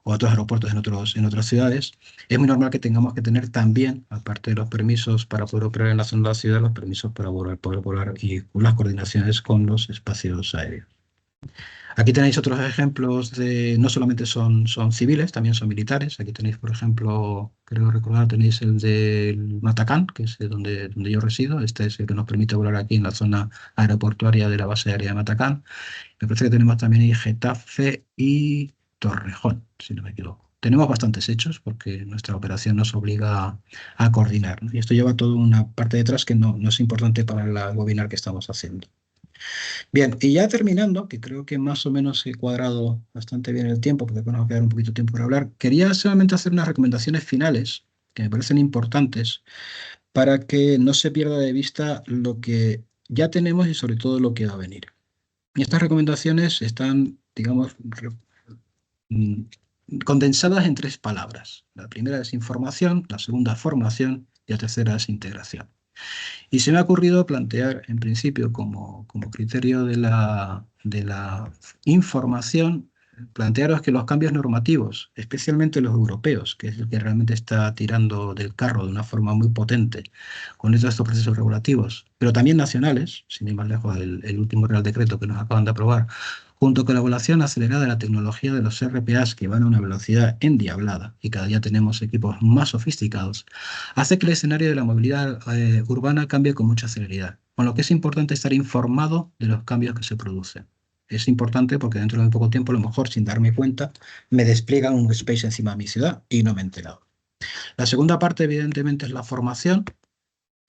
otros aeropuertos en otras ciudades. Es muy normal que tengamos que tener también, aparte de los permisos para poder operar en la zona de la ciudad, los permisos para poder volar y las coordinaciones con los espacios aéreos. Aquí tenéis otros ejemplos de, no solamente son civiles, también son militares. Aquí tenéis, por ejemplo, creo recordar, tenéis el del Matacán, que es donde yo resido. Este es el que nos permite volar aquí en la zona aeroportuaria de la base aérea de Matacán. Me parece que tenemos también ahí Getafe y Torrejón, si no me equivoco. Tenemos bastantes hechos porque nuestra operación nos obliga a coordinar, ¿no? Y esto lleva toda una parte detrás que no es importante para el webinar que estamos haciendo. Bien, y ya terminando, que creo que más o menos he cuadrado bastante bien el tiempo, porque nos va a quedar un poquito de tiempo para hablar, quería solamente hacer unas recomendaciones finales que me parecen importantes para que no se pierda de vista lo que ya tenemos y sobre todo lo que va a venir. Y estas recomendaciones están, digamos, condensadas en 3 palabras. La primera es información, la segunda formación y la tercera es integración. Y se me ha ocurrido plantear, en principio, como criterio de la información, plantearos que los cambios normativos, especialmente los europeos, que es el que realmente está tirando del carro de una forma muy potente con estos procesos regulativos, pero también nacionales, sin ir más lejos, el último Real Decreto que nos acaban de aprobar, junto con la evolución acelerada de la tecnología de los RPAs que van a una velocidad endiablada y cada día tenemos equipos más sofisticados, hace que el escenario de la movilidad urbana cambie con mucha celeridad, con lo que es importante estar informado de los cambios que se producen. Es importante porque dentro de muy poco tiempo, a lo mejor sin darme cuenta, me despliega un space encima de mi ciudad y no me he enterado. La segunda parte, evidentemente, es la formación.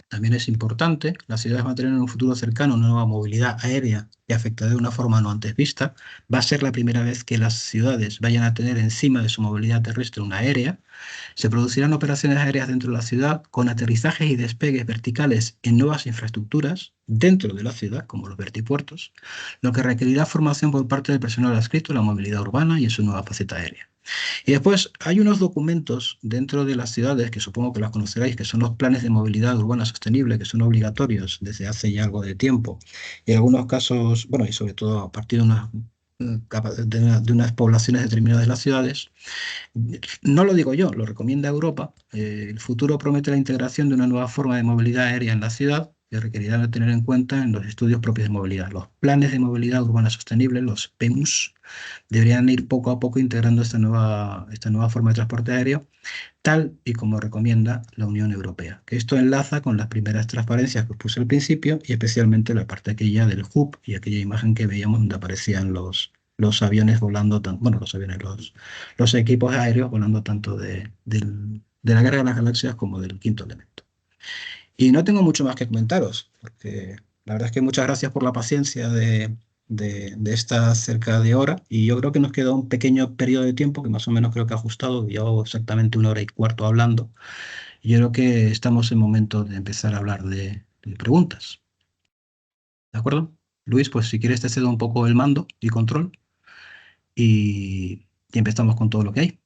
También es importante. Las ciudades van a tener en un futuro cercano una nueva movilidad aérea que afectará de una forma no antes vista. Va a ser la primera vez que las ciudades vayan a tener encima de su movilidad terrestre una aérea. Se producirán operaciones aéreas dentro de la ciudad con aterrizajes y despegues verticales en nuevas infraestructuras dentro de la ciudad, como los vertipuertos, lo que requerirá formación por parte del personal adscrito a la movilidad urbana y en su nueva faceta aérea. Y después hay unos documentos dentro de las ciudades, que supongo que los conoceréis, que son los planes de movilidad urbana sostenible, que son obligatorios desde hace ya algo de tiempo. Y en algunos casos, bueno, y sobre todo a partir de de unas poblaciones determinadas de las ciudades. No lo digo yo, lo recomienda Europa. El futuro promete la integración de una nueva forma de movilidad aérea en la ciudad que requerirá tener en cuenta en los estudios propios de movilidad. Los planes de movilidad urbana sostenible, los PEMUS, deberían ir poco a poco integrando esta nueva forma de transporte aéreo, tal y como recomienda la Unión Europea. Que esto enlaza con las primeras transparencias que os puse al principio y especialmente la parte aquella del hub y aquella imagen que veíamos donde aparecían los aviones volando, bueno, los equipos aéreos volando tanto de la Guerra de las Galaxias como del Quinto Elemento. Y no tengo mucho más que comentaros, porque la verdad es que muchas gracias por la paciencia de esta cerca de hora, y yo creo que nos queda un pequeño periodo de tiempo que más o menos creo que ha ajustado, llevo exactamente 1 hora y cuarto hablando, y yo creo que estamos en momento de empezar a hablar de preguntas. ¿De acuerdo? Luis, pues si quieres te cedo un poco el mando y control y empezamos con todo lo que hay.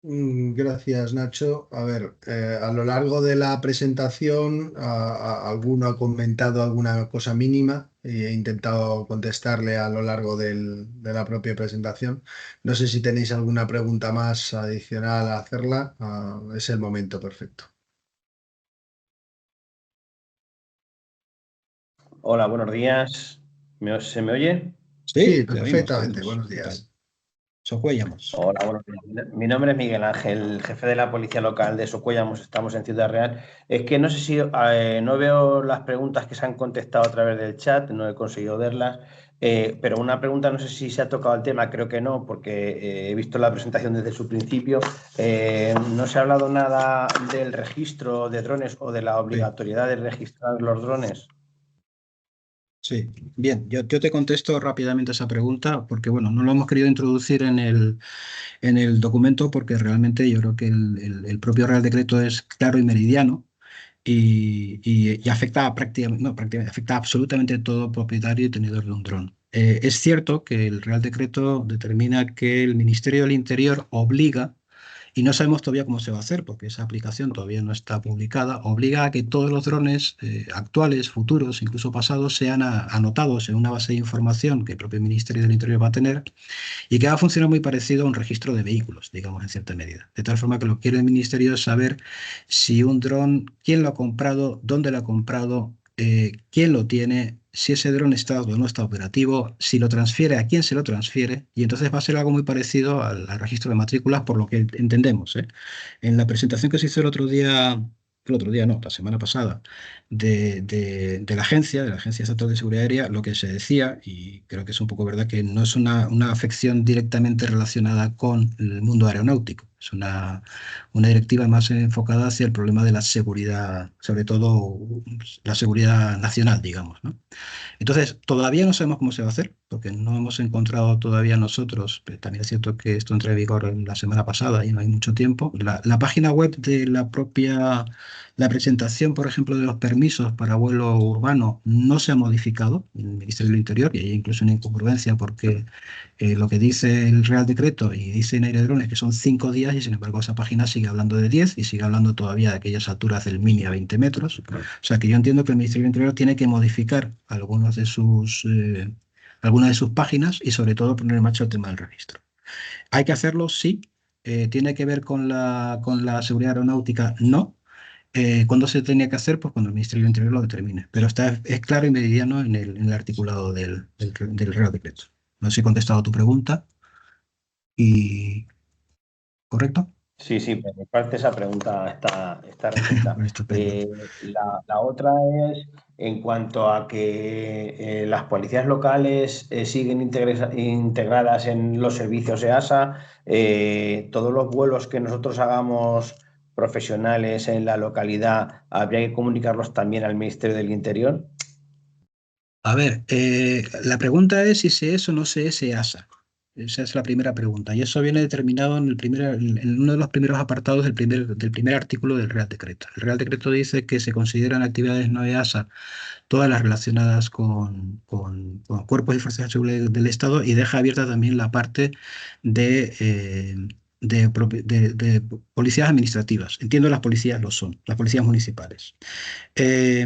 Gracias, Nacho. A ver, a lo largo de la presentación, alguno ha comentado alguna cosa mínima y he intentado contestarle a lo largo de la propia presentación. No sé si tenéis alguna pregunta más adicional a hacerla. Es el momento perfecto. Hola, buenos días. ¿Se me oye? Sí, te perfectamente. oímos. Buenos ¿Qué tal? días. Socuellamos. Hola, buenos días. Mi nombre es Miguel Ángel, jefe de la Policía Local de Socuellamos. Estamos en Ciudad Real. Es que no sé si no veo las preguntas que se han contestado a través del chat, no he conseguido verlas. Pero una pregunta, no sé si se ha tocado el tema, creo que no, porque he visto la presentación desde su principio. No se ha hablado nada del registro de drones o de la obligatoriedad de registrar los drones. Sí, bien, yo te contesto rápidamente esa pregunta porque, bueno, no lo hemos querido introducir en el documento porque realmente yo creo que el propio Real Decreto es claro y meridiano y afecta prácticamente, no, prácticamente, afecta a absolutamente todo propietario y tenedor de un dron. Es cierto que el Real Decreto determina que el Ministerio del Interior obliga, y no sabemos todavía cómo se va a hacer, porque esa aplicación todavía no está publicada, obliga a que todos los drones actuales, futuros, incluso pasados, sean anotados en una base de información que el propio Ministerio del Interior va a tener y que va a funcionar muy parecido a un registro de vehículos, digamos, en cierta medida. De tal forma que lo que quiere el Ministerio es saber si un dron, quién lo ha comprado, dónde lo ha comprado, quién lo tiene, si ese dron está o no está operativo, si lo transfiere, a quién se lo transfiere, y entonces va a ser algo muy parecido al registro de matrículas, por lo que entendemos, ¿eh? En la presentación que se hizo el otro día no, la semana pasada, de de la Agencia Estatal de Seguridad Aérea, lo que se decía, y creo que es un poco verdad, que no es una afección directamente relacionada con el mundo aeronáutico, es una directiva más enfocada hacia el problema de la seguridad, sobre todo la seguridad nacional, digamos, ¿no? Entonces, todavía no sabemos cómo se va a hacer, porque no hemos encontrado todavía nosotros, pero también es cierto que esto entró en vigor la semana pasada y no hay mucho tiempo. La página web de la presentación, por ejemplo, de los permisos para vuelo urbano no se ha modificado en el Ministerio del Interior y hay incluso una incongruencia porque lo que dice el Real Decreto y dice en Airedrones que son 5 días y sin embargo esa página sigue hablando de 10 y sigue hablando todavía de aquellas alturas del Mini a 20 metros. O sea que yo entiendo que el Ministerio del Interior tiene que modificar algunas de sus páginas y sobre todo poner en marcha el tema del registro. ¿Hay que hacerlo? Sí. ¿Tiene que ver con la seguridad aeronáutica? No. ¿Cuándo se tenía que hacer? Pues cuando el Ministerio del Interior lo determine. Pero es claro y meridiano en el articulado del Real Decreto. No sé si he contestado a tu pregunta. ¿Correcto? Sí, por mi parte esa pregunta está resuelta. Estupendo. La otra es en cuanto a que las policías locales siguen integradas en los servicios EASA, todos los vuelos que nosotros hagamos profesionales en la localidad, ¿habría que comunicarlos también al Ministerio del Interior? A ver, la pregunta es si se es o no se es EASA. Esa es la primera pregunta. Y eso viene determinado en uno de los primeros apartados del primer artículo del Real Decreto. El Real Decreto dice que se consideran actividades no EASA todas las relacionadas con cuerpos y fuerzas de seguridad del Estado y deja abierta también la parte de policías administrativas. Entiendo las policías lo son, las policías municipales. Eh,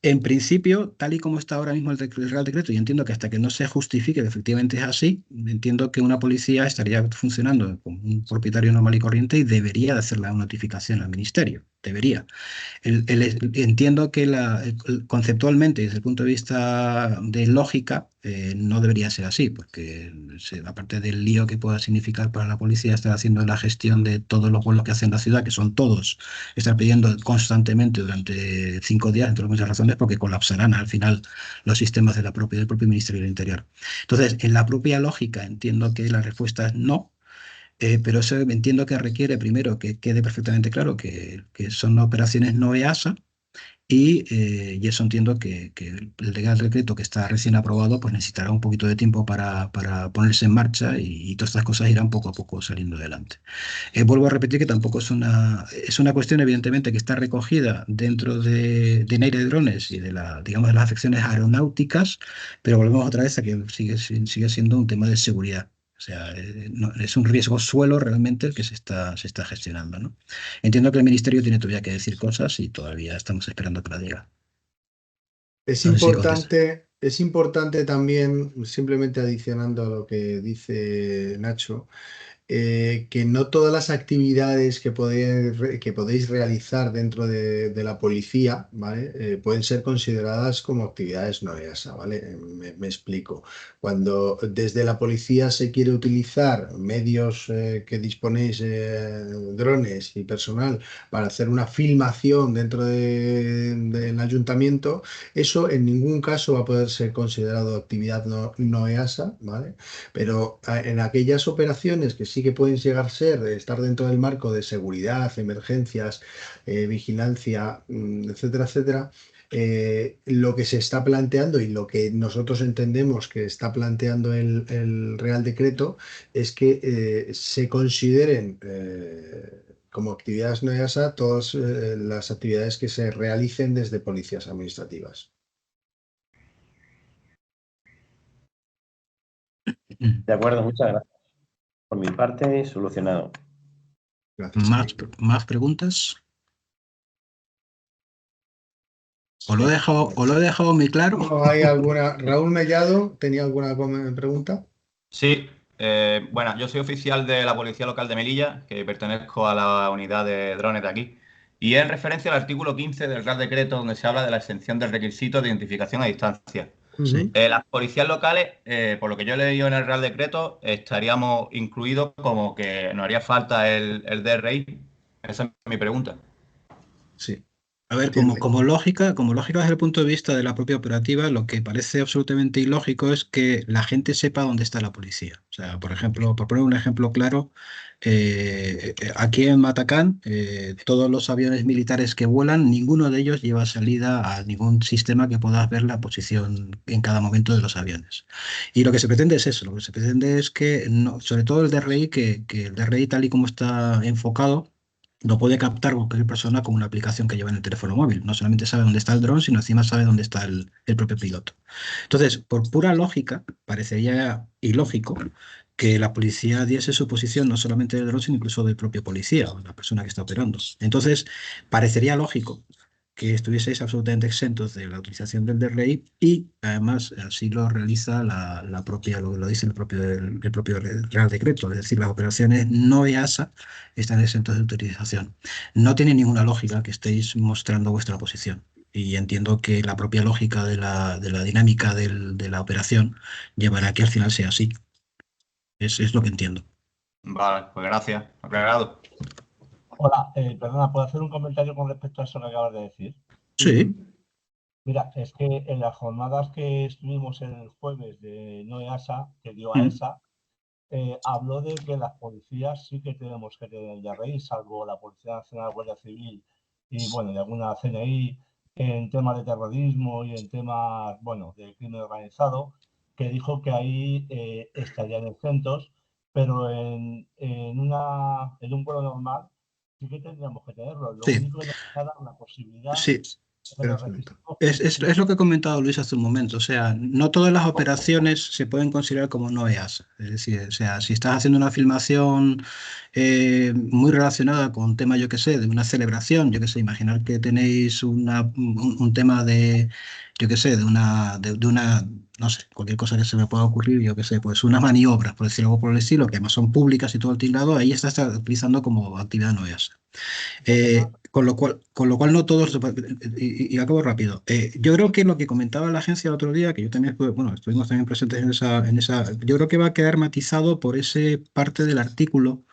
En principio, tal y como está ahora mismo el Real Decreto, y entiendo que hasta que no se justifique que efectivamente es así, entiendo que una policía estaría funcionando como un propietario normal y corriente y debería de hacer la notificación al ministerio. Debería. Entiendo que conceptualmente, desde el punto de vista de lógica, no debería ser así, porque aparte del lío que pueda significar para la policía estar haciendo la gestión de todos los vuelos que hace en la ciudad, que son todos, estar pidiendo constantemente durante 5 días, entre muchas razones, porque colapsarán al final los sistemas del propio Ministerio del Interior. Entonces, en la propia lógica, entiendo que la respuesta es no. Pero eso entiendo que requiere primero que quede perfectamente claro que son operaciones no EASA y eso entiendo que el Real Decreto que está recién aprobado pues necesitará un poquito de tiempo para ponerse en marcha y todas estas cosas irán poco a poco saliendo adelante. Vuelvo a repetir que tampoco es una cuestión evidentemente que está recogida dentro de Neira de Drones y digamos, de las afecciones aeronáuticas, pero volvemos otra vez a que sigue siendo un tema de seguridad. O sea, es un riesgo suelo realmente el que se está gestionando, ¿no? Entiendo que el Ministerio tiene todavía que decir cosas y todavía estamos esperando que la diga. Es No sé si contesta. es importante también, simplemente adicionando a lo que dice Nacho, que no todas las actividades que podéis realizar dentro de la policía, ¿vale? Pueden ser consideradas como actividades no EASA, ¿vale? Me explico. Cuando desde la policía se quiere utilizar medios que disponéis, drones y personal, para hacer una filmación dentro del ayuntamiento, eso en ningún caso va a poder ser considerado actividad no EASA, ¿vale? Pero en aquellas operaciones que sí que pueden llegar a ser, estar dentro del marco de seguridad, emergencias, vigilancia, etcétera, etcétera, lo que se está planteando y lo que nosotros entendemos que está planteando el Real Decreto es que se consideren como actividades no EASA todas las actividades que se realicen desde policías administrativas. De acuerdo, muchas gracias. Por mi parte, solucionado. Gracias. ¿Más preguntas? ¿O lo he dejado muy claro? ¿No hay alguna? Raúl Mellado, ¿tenía alguna pregunta? Sí, bueno, yo soy oficial de la Policía Local de Melilla, que pertenezco a la unidad de drones de aquí, y es en referencia al artículo 15 del Real Decreto, donde se habla de la exención del requisito de identificación a distancia. Sí. Las policías locales, por lo que yo he leído en el Real Decreto, estaríamos incluidos como que nos haría falta el DRI. Esa es mi pregunta. Sí. A ver, como lógica desde el punto de vista de la propia operativa, lo que parece absolutamente ilógico es que la gente sepa dónde está la policía. O sea, por ejemplo, por poner un ejemplo claro, aquí en Matacán, todos los aviones militares que vuelan, ninguno de ellos lleva salida a ningún sistema que puedas ver la posición en cada momento de los aviones. Y lo que se pretende es eso, lo que se pretende es que, sobre todo el DRI, que el DRI tal y como está enfocado, lo puede captar cualquier persona con una aplicación que lleva en el teléfono móvil. No solamente sabe dónde está el dron, sino encima sabe dónde está el propio piloto. Entonces, por pura lógica, parecería ilógico que la policía diese su posición no solamente del dron, sino incluso del propio policía o la persona que está operando. Entonces, parecería lógico que estuvieseis absolutamente exentos de la utilización del DRI y además así lo realiza la propia, lo dice el propio Real Decreto, es decir, las operaciones no EASA están exentos de utilización. No tiene ninguna lógica que estéis mostrando vuestra posición y entiendo que la propia lógica de la dinámica de la operación llevará a que al final sea así. Es lo que entiendo. Vale, pues gracias. Aclarado. Hola, perdona, ¿puedo hacer un comentario con respecto a eso que acabas de decir? Sí. Mira, es que en las jornadas que estuvimos el jueves de No EASA, que dio AESA, habló de que las policías sí que tenemos que tener ya DRI, salvo la Policía Nacional, Guardia Civil y, bueno, y alguna CNI en temas de terrorismo y en temas, bueno, de crimen organizado, que dijo que ahí estarían exentos, pero en un vuelo normal sí que tendríamos que tenerlo. Lo Sí. único que nos da una posibilidad Sí. Pero Es lo que ha comentado Luis hace un momento. O sea, no todas las operaciones se pueden considerar como no EASA. Es decir, o sea, si estás haciendo una filmación muy relacionada con un tema, yo qué sé, de una celebración, yo qué sé, imaginar que tenéis un tema de, yo qué sé, de una, no sé, cualquier cosa que se me pueda ocurrir, yo qué sé, pues unas maniobras, por decir algo por el estilo, que además son públicas y todo el tinglado, ahí estás utilizando como actividad no EASA. Con lo cual no todos, y acabo rápido. Yo creo que lo que comentaba la agencia el otro día, que yo también estuvimos también presentes en esa, yo creo que va a quedar matizado por ese parte del artículo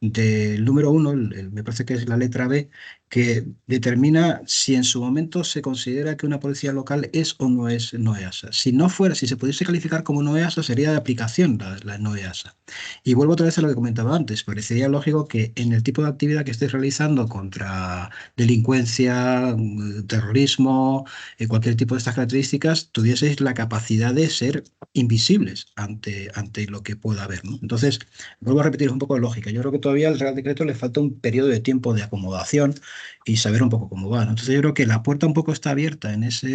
del número 1, me parece que es la letra B, que determina si en su momento se considera que una policía local es o no es no EASA. Si no fuera, si se pudiese calificar como no EASA, sería de aplicación la no EASA. Y vuelvo otra vez a lo que comentaba antes, parecería lógico que en el tipo de actividad que estés realizando contra delincuencia, terrorismo, cualquier tipo de estas características, tuvieseis la capacidad de ser invisibles ante lo que pueda haber, ¿no? Entonces, vuelvo a repetir, es un poco de lógica. Yo creo que todavía al Real Decreto le falta un periodo de tiempo de acomodación y saber un poco cómo va, ¿no? Entonces yo creo que la puerta un poco está abierta en esa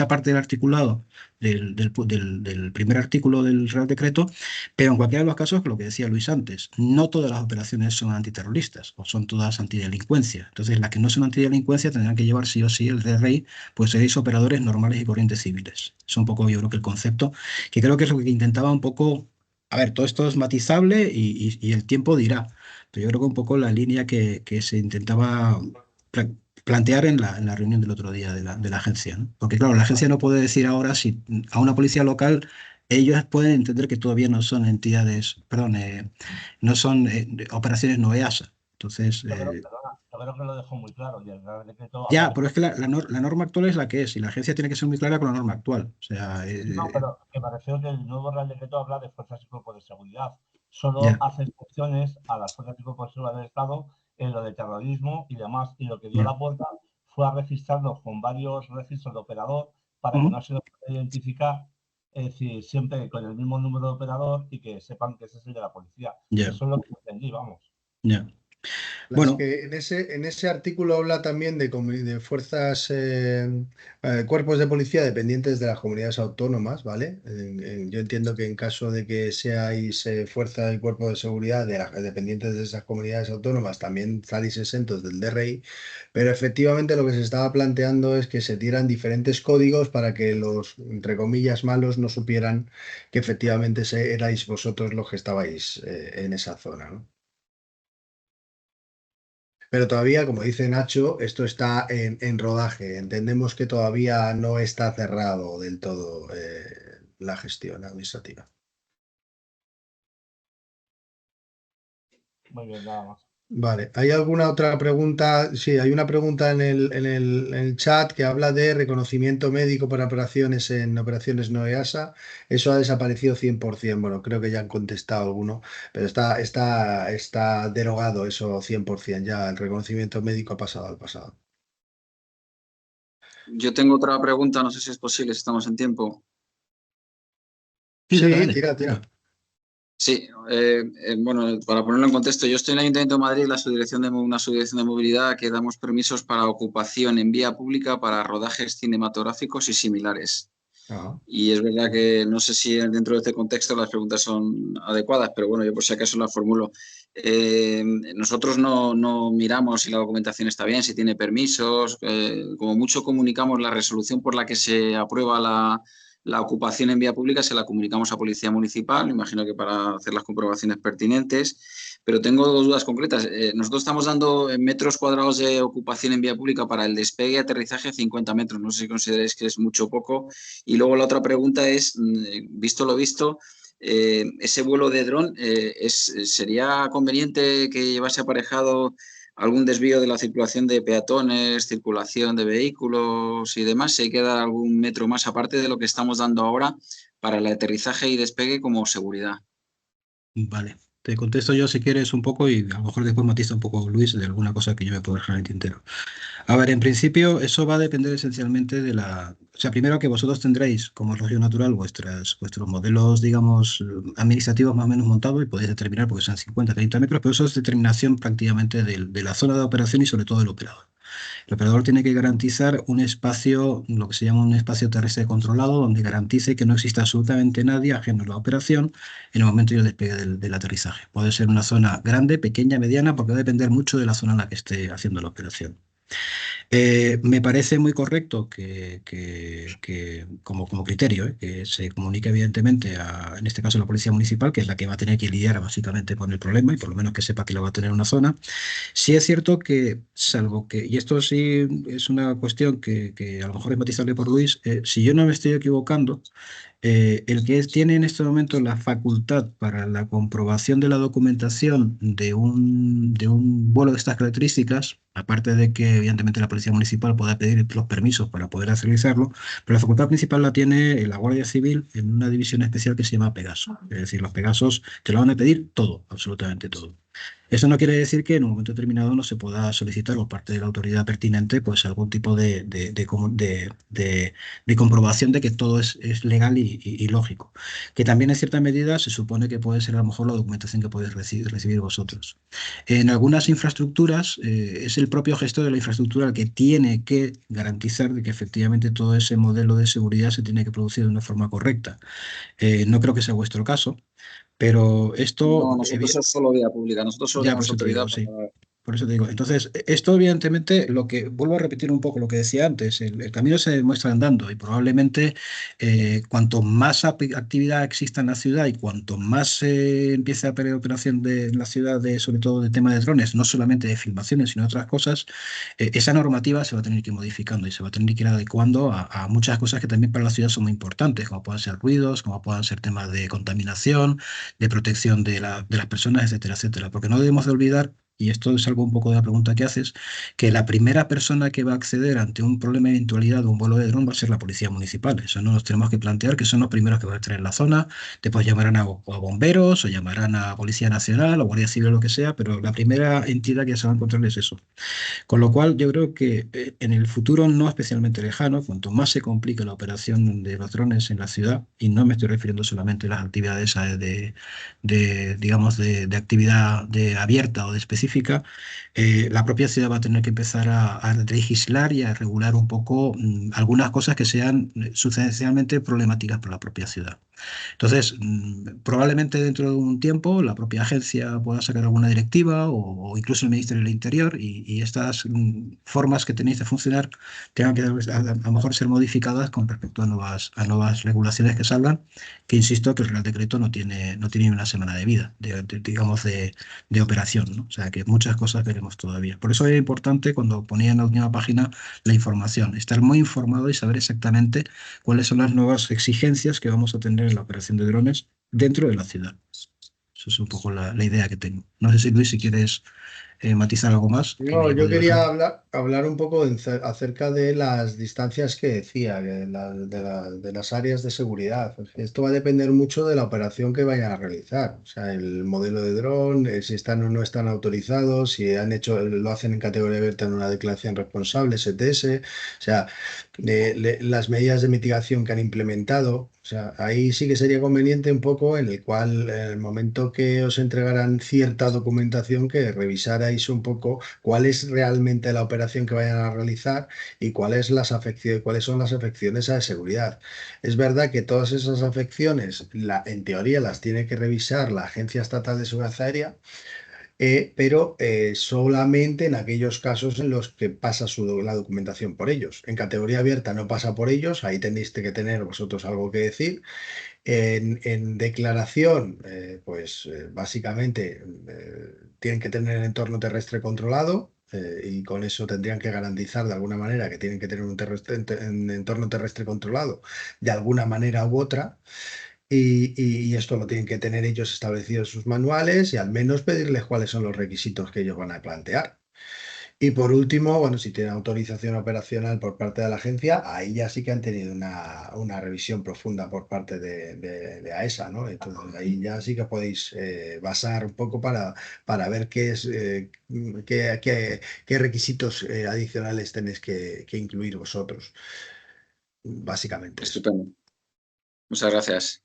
parte del articulado del primer artículo del Real Decreto, pero en cualquiera de los casos, lo que decía Luis antes, no todas las operaciones son antiterroristas o son todas antidelincuencia. Entonces las que no son antidelincuencia tendrán que llevar sí o sí el DRI, pues seréis operadores normales y corrientes civiles. Es un poco, yo creo que el concepto, que creo que es lo que intentaba un poco. A ver, todo esto es matizable y el tiempo dirá, pero yo creo que un poco la línea que se intentaba plantear en la reunión del otro día de la agencia, ¿no? Porque claro, la agencia no puede decir ahora si a una policía local ellos pueden entender que todavía no son entidades, perdón, no son operaciones no EASA. Entonces, yo creo que lo dejó muy claro. Y el Real Decreto ya, pero es que la norma actual es la que es y la agencia tiene que ser muy clara con la norma actual. O sea, no, pero que me refiero que el nuevo Real Decreto habla de fuerzas y cuerpos de seguridad. Solo ya. hace excepciones a las fuerzas y cuerpos de seguridad del Estado en lo de terrorismo y demás. Y lo que dio la puerta fue a registrarlo con varios registros de operador para que no se lo pueda identificar, es decir, siempre con el mismo número de operador y que sepan que ese es el de la policía. Ya. Eso es lo que entendí, vamos. Ya. Las Bueno, que en ese artículo habla también de fuerzas, cuerpos de policía dependientes de las comunidades autónomas, ¿vale? Yo entiendo que en caso de que seáis fuerza y cuerpo de seguridad dependientes de esas comunidades autónomas, también estaréis exentos del DRI, pero efectivamente lo que se estaba planteando es que se dieran diferentes códigos para que los, entre comillas, malos no supieran que efectivamente erais vosotros los que estabais en esa zona, ¿no? Pero todavía, como dice Nacho, esto está en rodaje. Entendemos que todavía no está cerrado del todo la gestión administrativa. Muy bien, nada más. Vale, ¿hay alguna otra pregunta? Sí, hay una pregunta en el chat que habla de reconocimiento médico para operaciones en operaciones no EASA. Eso ha desaparecido 100%. Bueno, creo que ya han contestado alguno, pero está derogado eso 100%. Ya el reconocimiento médico ha pasado al pasado. Yo tengo otra pregunta, no sé si es posible, si estamos en tiempo. sí, Sí, dale. tira. Sí, bueno, para ponerlo en contexto, yo estoy en el Ayuntamiento de Madrid, una subdirección de movilidad que damos permisos para ocupación en vía pública para rodajes cinematográficos y similares. Ajá. Y es verdad que no sé si dentro de este contexto las preguntas son adecuadas, pero bueno, yo por si acaso las formulo. Nosotros no miramos si la documentación está bien, si tiene permisos, como mucho comunicamos la resolución por la que se aprueba la ocupación en vía pública, se la comunicamos a Policía Municipal, me imagino que para hacer las comprobaciones pertinentes, pero tengo dos dudas concretas. Nosotros estamos dando metros cuadrados de ocupación en vía pública para el despegue y aterrizaje 50 metros, no sé si consideráis que es mucho o poco. Y luego la otra pregunta es, visto lo visto, ese vuelo de dron, ¿sería conveniente que llevase aparejado algún desvío de la circulación de peatones, circulación de vehículos y demás? ¿Se queda algún metro más aparte de lo que estamos dando ahora para el aterrizaje y despegue como seguridad? Vale. Te contesto yo si quieres un poco y a lo mejor después matiza un poco Luis de alguna cosa que yo me puedo dejar en el tintero. A ver, en principio eso va a depender esencialmente de la... O sea, primero que vosotros tendréis como registro natural vuestros modelos, digamos, administrativos más o menos montados y podéis determinar, porque son 50, 30 metros, pero eso es determinación prácticamente de la zona de operación y sobre todo del operador. El operador tiene que garantizar un espacio, lo que se llama un espacio terrestre controlado, donde garantice que no exista absolutamente nadie ajeno a la operación en el momento del despegue del aterrizaje. Puede ser una zona grande, pequeña, mediana, porque va a depender mucho de la zona en la que esté haciendo la operación. Me parece muy correcto que como criterio, que se comunique evidentemente en este caso, la Policía Municipal, que es la que va a tener que lidiar básicamente con el problema y por lo menos que sepa que lo va a tener en una zona. Sí es cierto que, salvo que, y esto sí es una cuestión que a lo mejor es matizable por Luis, si yo no me estoy equivocando, el que tiene en este momento la facultad para la comprobación de la documentación de un vuelo de estas características, aparte de que evidentemente la Policía Municipal pueda pedir los permisos para poder realizarlo, pero la facultad principal la tiene la Guardia Civil en una división especial que se llama Pegaso. Es decir, los Pegasos te lo van a pedir todo, absolutamente todo. Eso no quiere decir que en un momento determinado no se pueda solicitar por parte de la autoridad pertinente pues algún tipo de comprobación de que todo es legal y lógico. Que también en cierta medida se supone que puede ser a lo mejor la documentación que podéis recibir vosotros. En algunas infraestructuras es el propio gestor de la infraestructura el que tiene que garantizar de que efectivamente todo ese modelo de seguridad se tiene que producir de una forma correcta. No creo que sea vuestro caso. Pero esto... No, nosotros es solo vía pública, nosotros solo Ya, por tenemos eso te digo, autoridad sí. para... Por eso te digo. Entonces, esto evidentemente, lo que vuelvo a repetir un poco lo que decía antes, el camino se demuestra andando y probablemente cuanto más actividad exista en la ciudad y cuanto más se empiece a haber operación en la ciudad, sobre todo de tema de drones, no solamente de filmaciones, sino de otras cosas, esa normativa se va a tener que ir modificando y se va a tener que ir adecuando a muchas cosas que también para la ciudad son muy importantes, como puedan ser ruidos, como puedan ser temas de contaminación, de protección de las personas, etcétera, etcétera. Porque no debemos de olvidar, y esto es algo un poco de la pregunta que haces, que la primera persona que va a acceder ante un problema de eventualidad de un vuelo de dron va a ser la Policía Municipal. Eso no nos tenemos que plantear, que son los primeros que van a estar en la zona. Después llamarán a bomberos, o llamarán a Policía Nacional, o Guardia Civil, o lo que sea, pero la primera entidad que se va a encontrar es eso. Con lo cual, yo creo que en el futuro no especialmente lejano, cuanto más se complique la operación de los drones en la ciudad, y no me estoy refiriendo solamente a las actividades digamos, de actividad abierta o de específica, la propia ciudad va a tener que empezar a legislar y a regular un poco algunas cosas que sean sustancialmente problemáticas para la propia ciudad. Entonces, probablemente dentro de un tiempo la propia agencia pueda sacar alguna directiva o incluso el Ministerio del Interior y estas formas que tenéis de funcionar tengan que a lo mejor ser modificadas con respecto a nuevas regulaciones que salgan, que insisto que el Real Decreto no tiene ni una semana de vida, digamos, de operación, ¿no? O sea que muchas cosas veremos todavía. Por eso es importante cuando ponía en la última página la información, estar muy informado y saber exactamente cuáles son las nuevas exigencias que vamos a tener en la operación de drones dentro de la ciudad. Eso es un poco la idea que tengo. No sé si Luis, si quieres matizar algo más. No, yo quería hablar un poco acerca de las distancias que decía, de las áreas de seguridad. Esto va a depender mucho de la operación que vayan a realizar. O sea, el modelo de dron, si están o no están autorizados, si lo hacen en categoría abierta en una declaración responsable, STS. O sea, las medidas de mitigación que han implementado. O sea, ahí sí que sería conveniente un poco en el cual, en el momento que os entregaran cierta documentación, que revisarais un poco cuál es realmente la operación que vayan a realizar y cuáles son las afecciones a seguridad. Es verdad que todas esas afecciones, en teoría, las tiene que revisar la Agencia Estatal de Seguridad Aérea, pero solamente en aquellos casos en los que pasa la documentación por ellos. En categoría abierta no pasa por ellos, ahí tenéis que tener vosotros algo que decir. En declaración, básicamente tienen que tener el entorno terrestre controlado. Y con eso tendrían que garantizar de alguna manera que tienen que tener un entorno terrestre controlado de alguna manera u otra. Y esto lo tienen que tener ellos establecido en sus manuales y al menos pedirles cuáles son los requisitos que ellos van a plantear. Y por último, bueno, si tiene autorización operacional por parte de la agencia, ahí ya sí que han tenido una revisión profunda por parte de AESA, ¿no? Entonces ahí ya sí que podéis basar un poco para ver qué requisitos adicionales tenéis que incluir vosotros. Básicamente eso. Estupendo. Muchas gracias.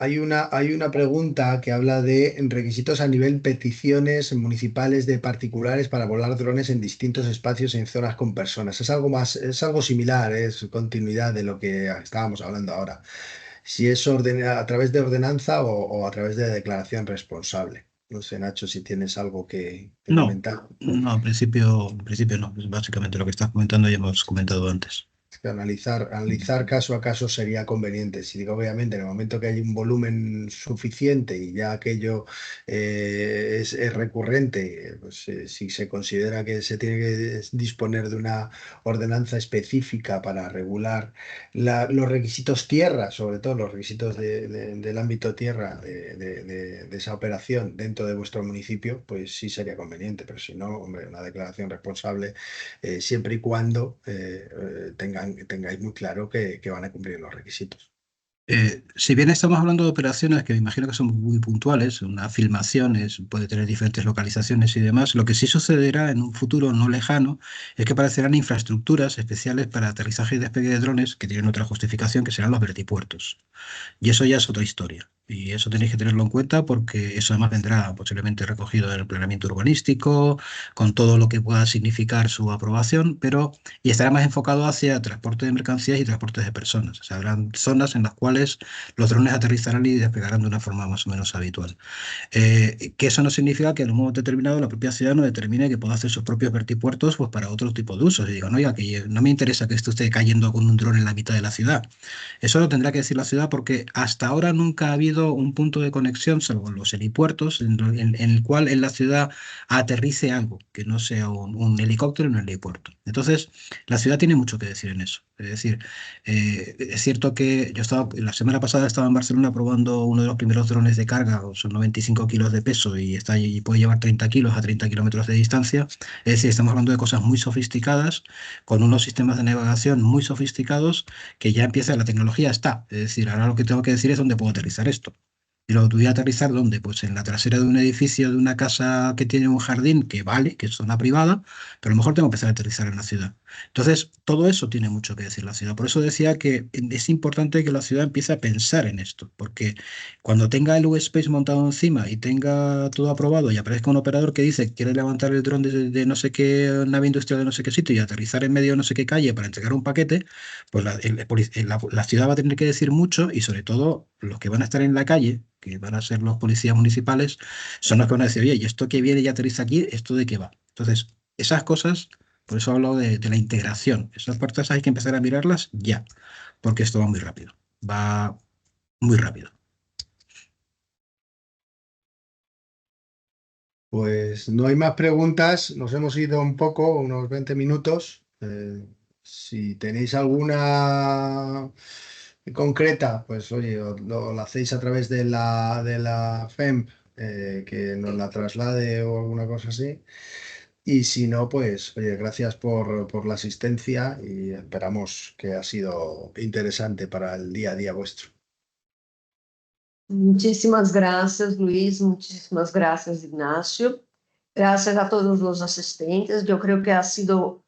Hay una pregunta que habla de requisitos a nivel peticiones municipales de particulares para volar drones en distintos espacios en zonas con personas. Es algo similar, es continuidad de lo que estábamos hablando ahora. Si es a través de ordenanza o a través de declaración responsable. No sé, Nacho, si tienes algo que No, comentar. no, en principio no. Es básicamente lo que estás comentando y hemos comentado antes. Es que analizar caso a caso sería conveniente. Si digo, obviamente, en el momento que hay un volumen suficiente y ya aquello es recurrente, pues si se considera que se tiene que disponer de una ordenanza específica para regular los requisitos tierra, sobre todo los requisitos del ámbito tierra de esa operación dentro de vuestro municipio, pues sí sería conveniente. Pero si no, hombre, una declaración responsable, siempre y cuando tengáis muy claro que van a cumplir los requisitos. Si bien estamos hablando de operaciones que me imagino que son muy puntuales, una filmación puede tener diferentes localizaciones y demás, lo que sí sucederá en un futuro no lejano es que aparecerán infraestructuras especiales para aterrizaje y despegue de drones que tienen otra justificación, que serán los vertipuertos. Y eso ya es otra historia. Y eso tenéis que tenerlo en cuenta porque eso además vendrá posiblemente recogido en el planeamiento urbanístico, con todo lo que pueda significar su aprobación, y estará más enfocado hacia transporte de mercancías y transporte de personas. O sea, habrán zonas en las cuales los drones aterrizarán y despegarán de una forma más o menos habitual. Que eso no significa que en un momento determinado la propia ciudad no determine que pueda hacer sus propios vertipuertos pues, para otro tipo de usos. Y digan, oiga, que no me interesa que esto esté cayendo con un dron en la mitad de la ciudad. Eso lo tendrá que decir la ciudad porque hasta ahora nunca ha habido un punto de conexión, salvo los helipuertos, en el cual en la ciudad aterrice algo, que no sea un helicóptero en un helipuerto. Entonces, la ciudad tiene mucho que decir en eso. Es decir, es cierto que la semana pasada estaba en Barcelona probando uno de los primeros drones de carga, son 95 kilos de peso y puede llevar 30 kilos a 30 kilómetros de distancia. Es decir, estamos hablando de cosas muy sofisticadas, con unos sistemas de navegación muy sofisticados, que ya empieza, la tecnología está. Es decir, ahora lo que tengo que decir es dónde puedo aterrizar esto. Y lo voy a aterrizar ¿dónde? Pues en la trasera de un edificio, de una casa que tiene un jardín, que vale, que es zona privada, pero a lo mejor tengo que empezar a aterrizar en la ciudad. Entonces, todo eso tiene mucho que decir la ciudad. Por eso decía que es importante que la ciudad empiece a pensar en esto, porque cuando tenga el U-Space montado encima y tenga todo aprobado y aparezca un operador que dice que quiere levantar el dron de no sé qué nave industrial de no sé qué sitio y aterrizar en medio de no sé qué calle para entregar un paquete, pues la ciudad va a tener que decir mucho y sobre todo los que van a estar en la calle, que van a ser los policías municipales, son los que van a decir, oye, ¿y esto que viene y aterriza aquí, esto de qué va? Entonces, esas cosas, por eso hablo de la integración. Esas partes hay que empezar a mirarlas ya, porque esto va muy rápido. Va muy rápido. Pues no hay más preguntas, nos hemos ido un poco, unos 20 minutos. Si tenéis alguna concreta, pues oye, lo hacéis a través de la FEMP, que nos la traslade o alguna cosa así. Y si no, pues oye, gracias por la asistencia y esperamos que ha sido interesante para el día a día vuestro. Muchísimas gracias, Luis. Muchísimas gracias, Ignacio. Gracias a todos los asistentes. Yo creo que ha sido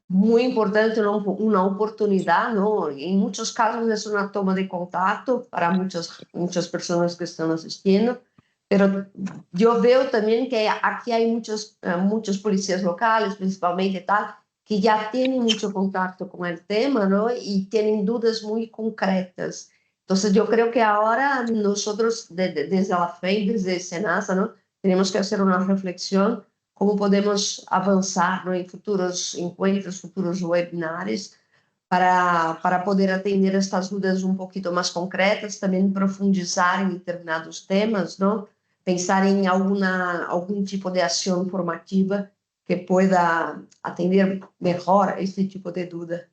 muy importante una oportunidad, ¿no? En muchos casos es una toma de contacto para muchas personas que están asistiendo, pero yo veo también que aquí hay muchos policías locales, principalmente tal, que ya tienen mucho contacto con el tema, ¿no? Y tienen dudas muy concretas. Entonces, yo creo que ahora nosotros, desde la FEI, desde Senasa, ¿no? Tenemos que hacer una reflexión cómo podemos avanzar, ¿no? En futuros encuentros, futuros webinars, para poder atender estas dudas un poquito más concretas, también profundizar en determinados temas, ¿no? Pensar en algún tipo de acción formativa que pueda atender mejor este tipo de duda.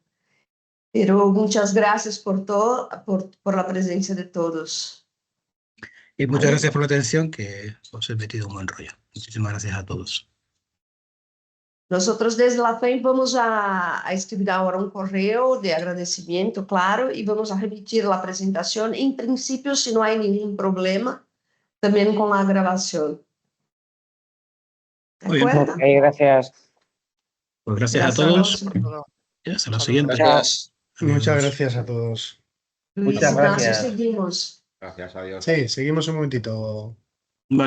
Pero muchas gracias por todo, por la presencia de todos. Y muchas gracias por la atención, que os he metido un buen rollo. Muchísimas gracias a todos. Nosotros desde la FEM vamos a escribir ahora un correo de agradecimiento, claro, y vamos a remitir la presentación. En principio, si no hay ningún problema, también con la grabación. ¿De Muy bien. acuerdo? Ok, gracias. Pues gracias a todos. Y hasta la siguiente. Gracias. Muchas gracias a todos. Luis Muchas Ignacio, gracias. seguimos. Gracias, adiós. Sí, seguimos un momentito.